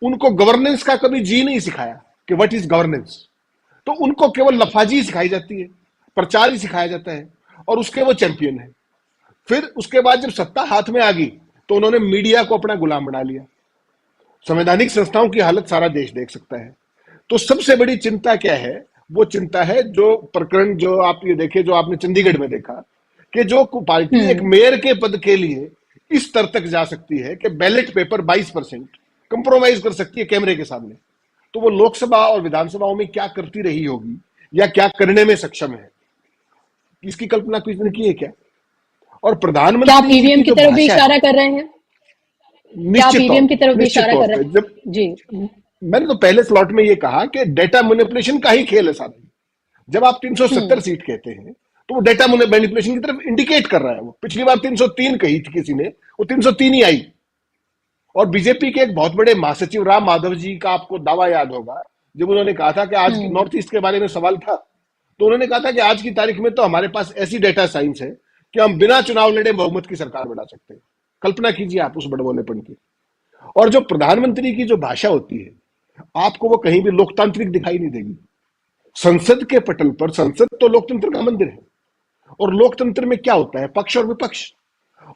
उनको गवर्नेंस का कभी जी नहीं सिखाया कि व्हाट इज गवर्नेंस। तो उनको केवल लफाजी सिखाई जाती है, प्रचार ही सिखाया जाता है, और उसके वो चैंपियन है। फिर उसके बाद जब सत्ता हाथ में आ गई तो उन्होंने मीडिया को अपना गुलाम बना लिया। संवैधानिक संस्थाओं की हालत सारा देश देख सकता है। तो सबसे बड़ी चिंता क्या है? वो चिंता है जो प्रकरण जो आप ये देखे, जो आपने चंडीगढ़ में देखा, कि जो पार्टी एक मेयर के पद के लिए इस स्तर तक जा सकती है कि बैलेट पेपर 22% कंप्रोमाइज कर सकती है कैमरे के सामने, तो वो लोकसभा और विधानसभाओं में क्या करती रही होगी या क्या करने में सक्षम है, इसकी कल्पना किसी ने की है क्या? और प्रधानमंत्री क्या आप ईवीएम की तरफ भी इशारा कर रहे हैं? क्या आप ईवीएम की तरफ भी इशारा कर रहे हैं? जब जी, मैंने तो पहले स्लॉट में ये कहा कि डेटा मैनिपुलेशन का ही खेल है सारा। जब आप 370 सीट कहते हैं तो वो डेटा मैनिपुलेशन की तरफ इंडिकेट कर रहा है। वो पिछली बार 303 कही थी किसी ने, वो 303 ही आई। और बीजेपी के एक बहुत बड़े महासचिव राम माधव जी का आपको दावा याद होगा, जब उन्होंने कहा था कि आज की नॉर्थ ईस्ट के बारे में सवाल था, तो उन्होंने कहा था कि आज की तारीख में तो हमारे पास ऐसी डेटा साइंस है कि हम बिना चुनाव लड़े बहुमत की सरकार बना सकते हैं। कल्पना कीजिए आप उस बड़बोलेपन की। और जो प्रधानमंत्री की जो भाषा होती है, आपको वो कहीं भी लोकतांत्रिक दिखाई नहीं देगी। संसद के पटल पर, संसद तो लोकतंत्र का मंदिर है, और लोकतंत्र में क्या होता है? पक्ष और विपक्ष।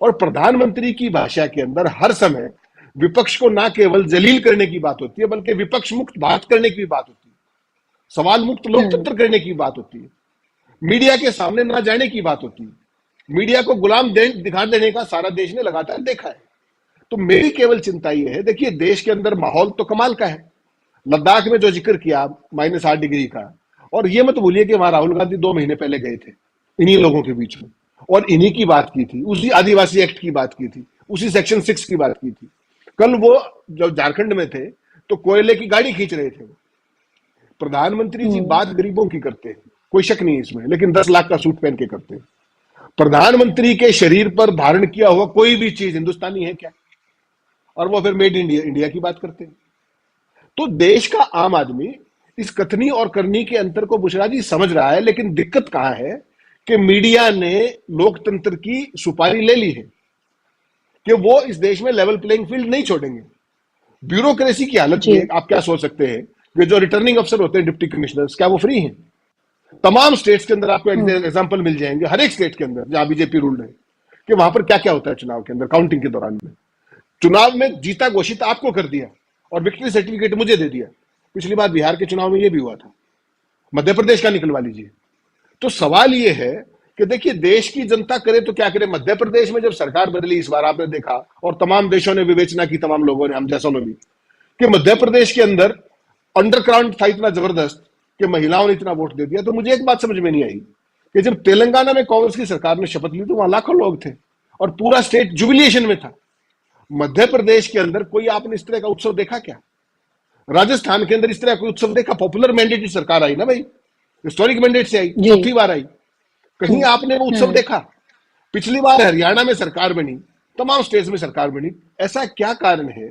और प्रधानमंत्री की भाषा के अंदर हर समय विपक्ष को ना केवल जलील करने की बात होती है, बल्कि विपक्ष मुक्त बात करने की भी बात होती है, सवाल मुक्त लोकतंत्र करने की बात होती है, मीडिया के सामने ना जाने की बात होती है, मीडिया को गुलाम दिखा देने का सारा देश ने लगातार देखा है। तो मेरी केवल चिंता यह है, देखिए देश के अंदर माहौल तो कमाल का है। लद्दाख में जो जिक्र किया -8 डिग्री का, और ये मत भूलिए कि वहां राहुल गांधी 2 महीने पहले गए थे इन्हीं लोगों के बीच में, और इन्हीं की बात की थी, उसी आदिवासी एक्ट की बात की थी, उसी सेक्शन 6 की बात की थी। कल वो जब झारखंड में थे तो कोयले की गाड़ी खींच रहे थे। प्रधानमंत्री जी बात गरीबों की करते हैं, कोई शक नहीं इसमें, लेकिन 10 लाख का सूट पहन के करते हैं। प्रधानमंत्री के शरीर पर धारण किया हुआ कोई भी चीज हिंदुस्तानी है क्या? और वो फिर मेड इंडिया इंडिया की बात करते हैं। तो देश का आम आदमी इस कथनी और करनी के अंतर को बुशरा जी समझ रहा है, लेकिन दिक्कत कहां है कि मीडिया ने लोकतंत्र की सुपारी ले ली है कि वो इस देश में लेवल प्लेइंग फील्ड नहीं छोड़ेंगे। ब्यूरोक्रेसी की हालत जी। में आप क्या सोच सकते हैं कि जो रिटर्निंग अफसर होते हैं डिप्टी कमिश्नर्स, क्या वो फ्री हैं? तमाम स्टेट्स के अंदर आपको एग्जांपल मिल जाएंगे, हर एक स्टेट के अंदर जहां बीजेपी रूल है, कि वहां पर क्या क्या होता है चुनाव के अंदर, काउंटिंग के दौरान में। चुनाव में जीता घोषित आपको कर दिया और विक्ट्री सर्टिफिकेट मुझे दे दिया। पिछली बार बिहार के चुनाव में ये भी हुआ था, मध्य प्रदेश का निकलवा लीजिए। तो सवाल ये है कि देखिए, देश की जनता करे तो क्या करे। मध्य प्रदेश में जब सरकार बदली इस बार आपने देखा, और तमाम देशों ने विवेचना की, तमाम लोगों ने, हम जैसों ने भी, कि मध्य प्रदेश के अंदर अंडरकरंट था इतना जबरदस्त कि महिलाओं ने इतना वोट दे दिया। तो मुझे एक बात समझ में नहीं आई कि जब तेलंगाना में कांग्रेस की सरकार ने शपथ ली तो वहां लाखों लोग थे और पूरा स्टेट जुबिलिएशन में था। मध्य प्रदेश के अंदर कोई आपने इस तरह का उत्सव देखा क्या? राजस्थान के अंदर इस तरह कोई उत्सव देखा? पॉपुलर मैंडेट की सरकार आई ना भाई, हिस्टोरिक मैंडेट से आई, चौथी बार आई। कहीं आपने वो उत्सव देखा? पिछली बार हरियाणा में सरकार बनी, तमाम स्टेट्स में सरकार बनी। ऐसा क्या कारण है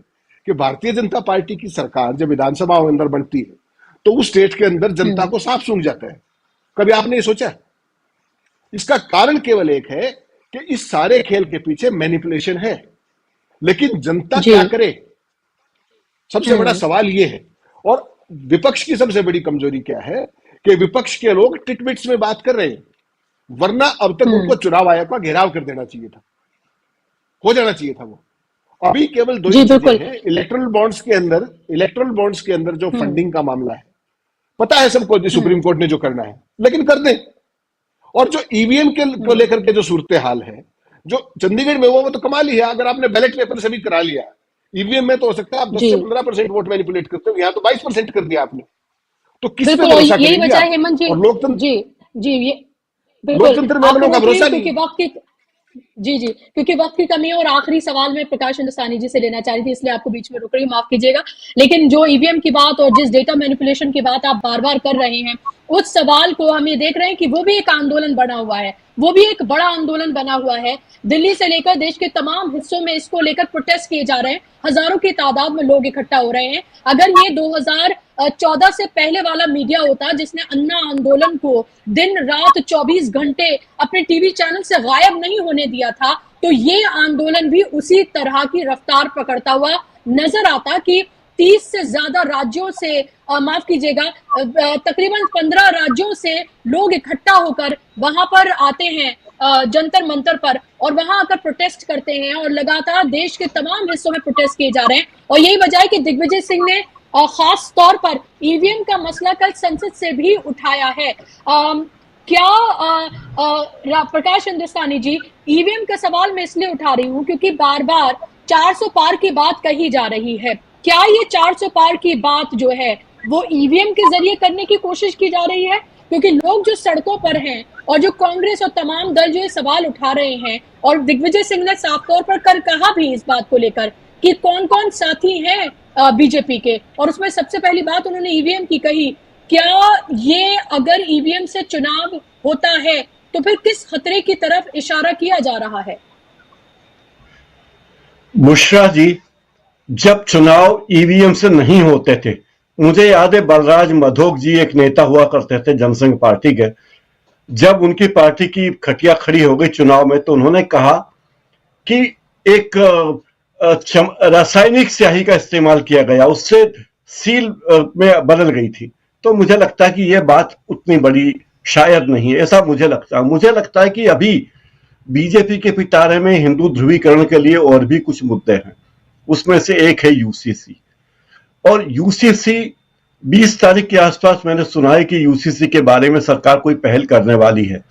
कि भारतीय जनता पार्टी की सरकार जब विधानसभा के अंदर बनती है तो उस स्टेट के अंदर जनता को सांप सूंघ जाता है? कभी आपने ये सोचा? इसका कारण केवल एक है कि इस सारे खेल के पीछे मैनिपुलेशन है, लेकिन जनता क्या करे, सबसे बड़ा सवाल ये है। और विपक्ष की सबसे बड़ी कमजोरी क्या है कि विपक्ष के लोग टिटबिट्स में बात कर रहे हैं, वरना अब तक उनको चुनाव आयोग का घेराव कर देना चाहिए था, हो जाना चाहिए था वो। अभी केवल दो ही चीजें हैं, इलेक्टोरल बॉन्ड्स के अंदर जो फंडिंग का मामला है, पता है सबको सुप्रीम कोर्ट ने जो करना है, लेकिन कर दें। और जो ईवीएम के को लेकर के जो सूरत हाल है, जो चंडीगढ़ में वो तो कमाल ही है। अगर आपने बैलेट पेपर से भी करा लिया, ईवीएम में तो हो सकता है आप 10 से 15% वोट मैनिपुलेट करते हो, यहाँ तो 22% कर दिया आपने। तो किस पे भरोसा करेंगे? यही वजह है हेमंत जी, और लोकतंत्र, जी ये लोकतंत्र में हम लोग का भरोसा नहीं। जी क्योंकि वक्त की कमी है और आखिरी सवाल मैं प्रकाश हिंदुस्तानी जी से लेना चाह रही थी, इसलिए आपको बीच में रोक रही हूं, माफ कीजिएगा। लेकिन जो ईवीएम की बात और जिस डेटा मैनिपुलेशन की बात आप बार बार कर रहे हैं, उस सवाल को हम ये देख रहे हैं कि वो भी एक आंदोलन बना हुआ है, वो भी एक बड़ा आंदोलन बना हुआ है। दिल्ली से लेकर देश के तमाम हिस्सों में इसको लेकर प्रोटेस्ट किए जा रहे हैं, हजारों की तादाद में लोग इकट्ठा हो रहे हैं। अगर ये 2014 से पहले वाला मीडिया होता जिसने अन्ना आंदोलन को दिन रात 24 घंटे अपने टीवी चैनल से गायब नहीं होने दिया था, तो ये आंदोलन भी उसी तरह की रफ्तार पकड़ता हुआ नजर आता कि 30 से ज्यादा राज्यों से, माफ कीजिएगा, तकरीबन 15 राज्यों से लोग इकट्ठा होकर वहां पर आते हैं जंतर मंतर पर, और वहां आकर प्रोटेस्ट करते हैं और लगातार देश के तमाम हिस्सों में प्रोटेस्ट किए जा रहे हैं। और यही वजह है कि दिग्विजय सिंह ने खास तौर पर ईवीएम का मसला कल संसद से भी उठाया है। क्या प्रकाश हिंदुस्तानी जी, ईवीएम का सवाल मैं इसलिए उठा रही हूं क्योंकि बार बार 400 पार की बात कही जा रही है। क्या ये 400 पार की बात जो है वो ईवीएम के जरिए करने की कोशिश की जा रही है? क्योंकि लोग जो सड़कों पर हैं और जो कांग्रेस और तमाम दल जो ये सवाल उठा रहे हैं, और दिग्विजय सिंह ने साफ तौर पर कहा भी इस बात को लेकर कि कौन कौन साथी हैं बीजेपी के, और उसमें सबसे पहली बात उन्होंने ईवीएम की कही। क्या ये अगर ईवीएम से चुनाव होता है तो फिर किस खतरे की तरफ इशारा किया जा रहा है? बुशरा जी, जब चुनाव ईवीएम से नहीं होते थे, मुझे याद है बलराज मधोक जी एक नेता हुआ करते थे जनसंघ पार्टी के, जब उनकी पार्टी की खटिया खड़ी हो गई चुनाव में तो उन्होंने कहा कि एक रासायनिक स्याही का इस्तेमाल किया गया, उससे सील में बदल गई थी। तो मुझे लगता है कि यह बात उतनी बड़ी शायद नहीं है, ऐसा मुझे लगता है। मुझे लगता है कि अभी बीजेपी के पिटारे में हिंदू ध्रुवीकरण के लिए और भी कुछ मुद्दे हैं, उसमें से एक है यूसीसी। और यूसीसी 20 तारीख के आसपास मैंने सुना है कि यूसीसी के बारे में सरकार कोई पहल करने वाली है।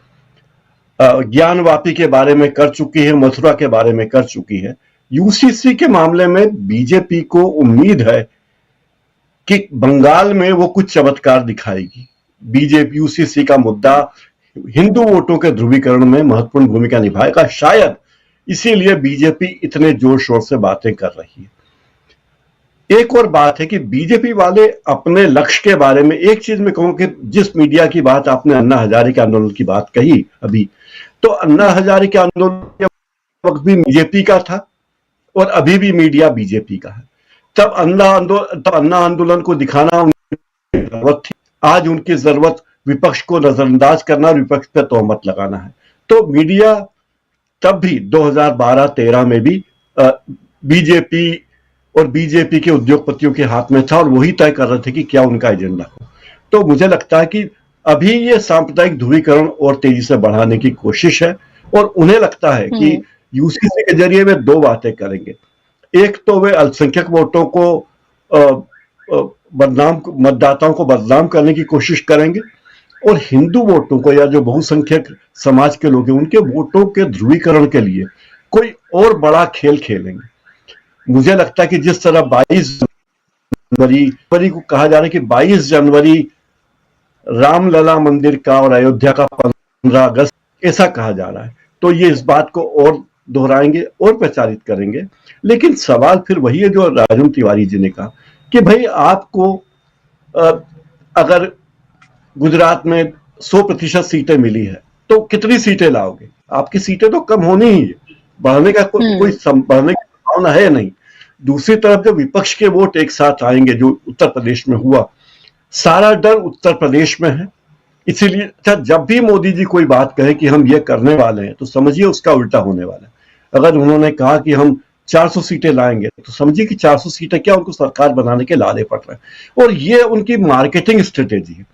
ज्ञानवापी के बारे में कर चुकी है, मथुरा के बारे में कर चुकी है। यूसीसी के मामले में बीजेपी को उम्मीद है कि बंगाल में वो कुछ चमत्कार दिखाएगी। बीजेपी यूसीसी का मुद्दा हिंदू वोटों के ध्रुवीकरण में महत्वपूर्ण भूमिका निभाएगा, शायद इसीलिए बीजेपी इतने जोर शोर से बातें कर रही है। एक और बात है कि बीजेपी वाले अपने लक्ष्य के बारे में, एक चीज मैं कहूं कि जिस मीडिया की बात आपने अन्ना हजारे के आंदोलन की बात कही अभी, तो अन्ना हजारे के आंदोलन के वक्त भी बीजेपी का था और अभी भी मीडिया बीजेपी का है। तब अन्ना आंदोलन को दिखाना उनकी जरूरत थी, आज उनकी जरूरत विपक्ष को नजरअंदाज करना, विपक्ष पर तोहमत लगाना है। तो मीडिया तब भी 2012-13 में भी बीजेपी और बीजेपी के उद्योगपतियों के हाथ में था और वही तय कर रहे थे कि क्या उनका एजेंडा हो। तो मुझे लगता है कि अभी ये सांप्रदायिक ध्रुवीकरण और तेजी से बढ़ाने की कोशिश है और उन्हें लगता है कि यूसीसी के जरिए वे दो बातें करेंगे। एक तो वे अल्पसंख्यक वोटों को मतदाताओं को बदनाम करने की कोशिश करेंगे और हिंदू वोटों को या जो बहुसंख्यक समाज के लोग हैं उनके वोटों के ध्रुवीकरण के लिए कोई और बड़ा खेल खेलेंगे। मुझे लगता है कि जिस तरह 22 जनवरी को कहा जा रहा है कि 22 जनवरी रामलला मंदिर का और अयोध्या का 15 अगस्त ऐसा कहा जा रहा है, तो ये इस बात को और दोहराएंगे और प्रचारित करेंगे। लेकिन सवाल फिर वही है जो राजन तिवारी जी ने कहा कि भाई आपको अगर गुजरात में 100% सीटें मिली है तो कितनी सीटें लाओगे? आपकी सीटें तो कम होनी ही है, बढ़ने का कोई बढ़ने की संभावना है नहीं। दूसरी तरफ जब विपक्ष के वोट एक साथ आएंगे, जो उत्तर प्रदेश में हुआ, सारा डर उत्तर प्रदेश में है। इसीलिए अच्छा, जब भी मोदी जी कोई बात कहे कि हम ये करने वाले हैं तो समझिए उसका उल्टा होने वाला है। अगर उन्होंने कहा कि हम 400 सीटें लाएंगे तो समझिए कि 400 सीटें क्या उनको सरकार बनाने के लाले पड़ रहे हैं। और ये उनकी मार्केटिंग स्ट्रेटेजी है।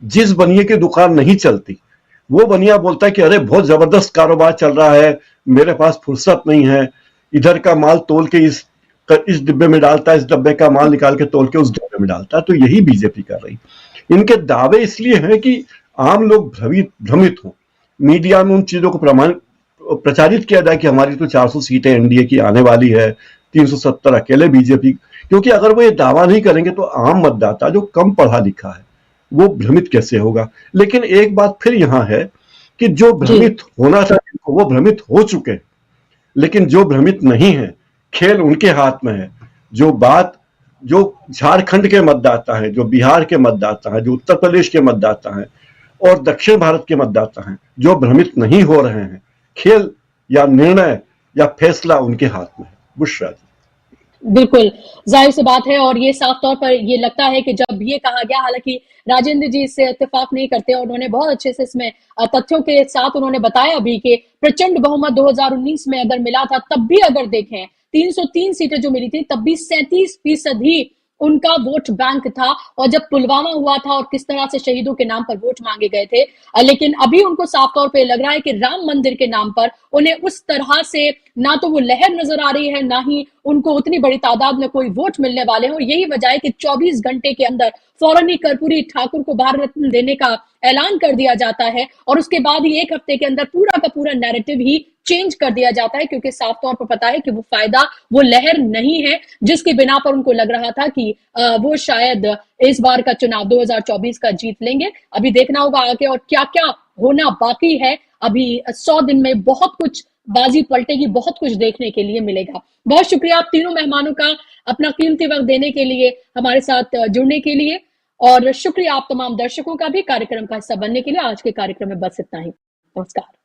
जिस बनिए की दुकान नहीं चलती वो बनिया बोलता है कि अरे बहुत जबरदस्त कारोबार चल रहा है, मेरे पास फुर्सत नहीं है, इधर का माल तोल के इस डिब्बे में डालता है, इस डब्बे का माल निकाल के तोल के उस डिब्बे में डालता है। तो यही बीजेपी कर रही। इनके दावे इसलिए हैं कि आम लोग भ्रमित हों, मीडिया में उन चीजों को प्रचारित किया जाए कि हमारी तो 400 सीटें एनडीए की आने वाली है, 370 अकेले बीजेपी। क्योंकि अगर वो ये दावा नहीं करेंगे तो आम मतदाता जो कम पढ़ा लिखा है वो भ्रमित कैसे होगा। लेकिन एक बात फिर यहां है कि जो भ्रमित होना था वो भ्रमित हो चुके हैं, लेकिन जो भ्रमित नहीं है खेल उनके हाथ में है। जो झारखंड के मतदाता हैं, जो बिहार के मतदाता हैं, जो उत्तर प्रदेश के मतदाता हैं और दक्षिण भारत के मतदाता हैं, जो भ्रमित नहीं हो रहे हैं, खेल या निर्णय या फैसला उनके हाथ में है। बुशरा जी। बिल्कुल, जाहिर सी बात है और ये साफ तौर पर ये लगता है कि जब ये कहा गया, हालांकि राजेंद्र जी इससे इत्तेफाक नहीं करते और उन्होंने बहुत अच्छे से इसमें तथ्यों के साथ उन्होंने बताया भी कि प्रचंड बहुमत 2019 में अगर मिला था, तब भी अगर देखें 303 सीटें जो मिली थी तब भी 37% ही उनका वोट बैंक था। और जब पुलवामा हुआ था और किस तरह से शहीदों के नाम पर वोट मांगे गए थे, लेकिन अभी उनको साफ तौर पे लग रहा है कि राम मंदिर के नाम पर उन्हें उस तरह से ना तो वो लहर नजर आ रही है, ना ही उनको उतनी बड़ी तादाद में कोई वोट मिलने वाले हैं। और यही वजह है कि 24 घंटे के अंदर फौरन ही कर्पूरी ठाकुर को भारत रत्न देने का ऐलान कर दिया जाता है और उसके बाद ही एक हफ्ते के अंदर पूरा का पूरा नैरेटिव ही चेंज कर दिया जाता है, क्योंकि साफ तौर पर पता है कि वो फायदा, वो लहर नहीं है जिसकी बिना पर उनको लग रहा था कि वो शायद इस बार का चुनाव 2024 का जीत लेंगे। अभी देखना होगा आगे और क्या क्या होना बाकी है। अभी 100 दिन में बहुत कुछ बाजी पलटेगी, बहुत कुछ देखने के लिए मिलेगा। बहुत शुक्रिया आप तीनों मेहमानों का अपना कीमती वक्त देने के लिए, हमारे साथ जुड़ने के लिए, और शुक्रिया आप तमाम दर्शकों का भी कार्यक्रम का हिस्सा बनने के लिए। आज के कार्यक्रम में बस इतना ही। नमस्कार।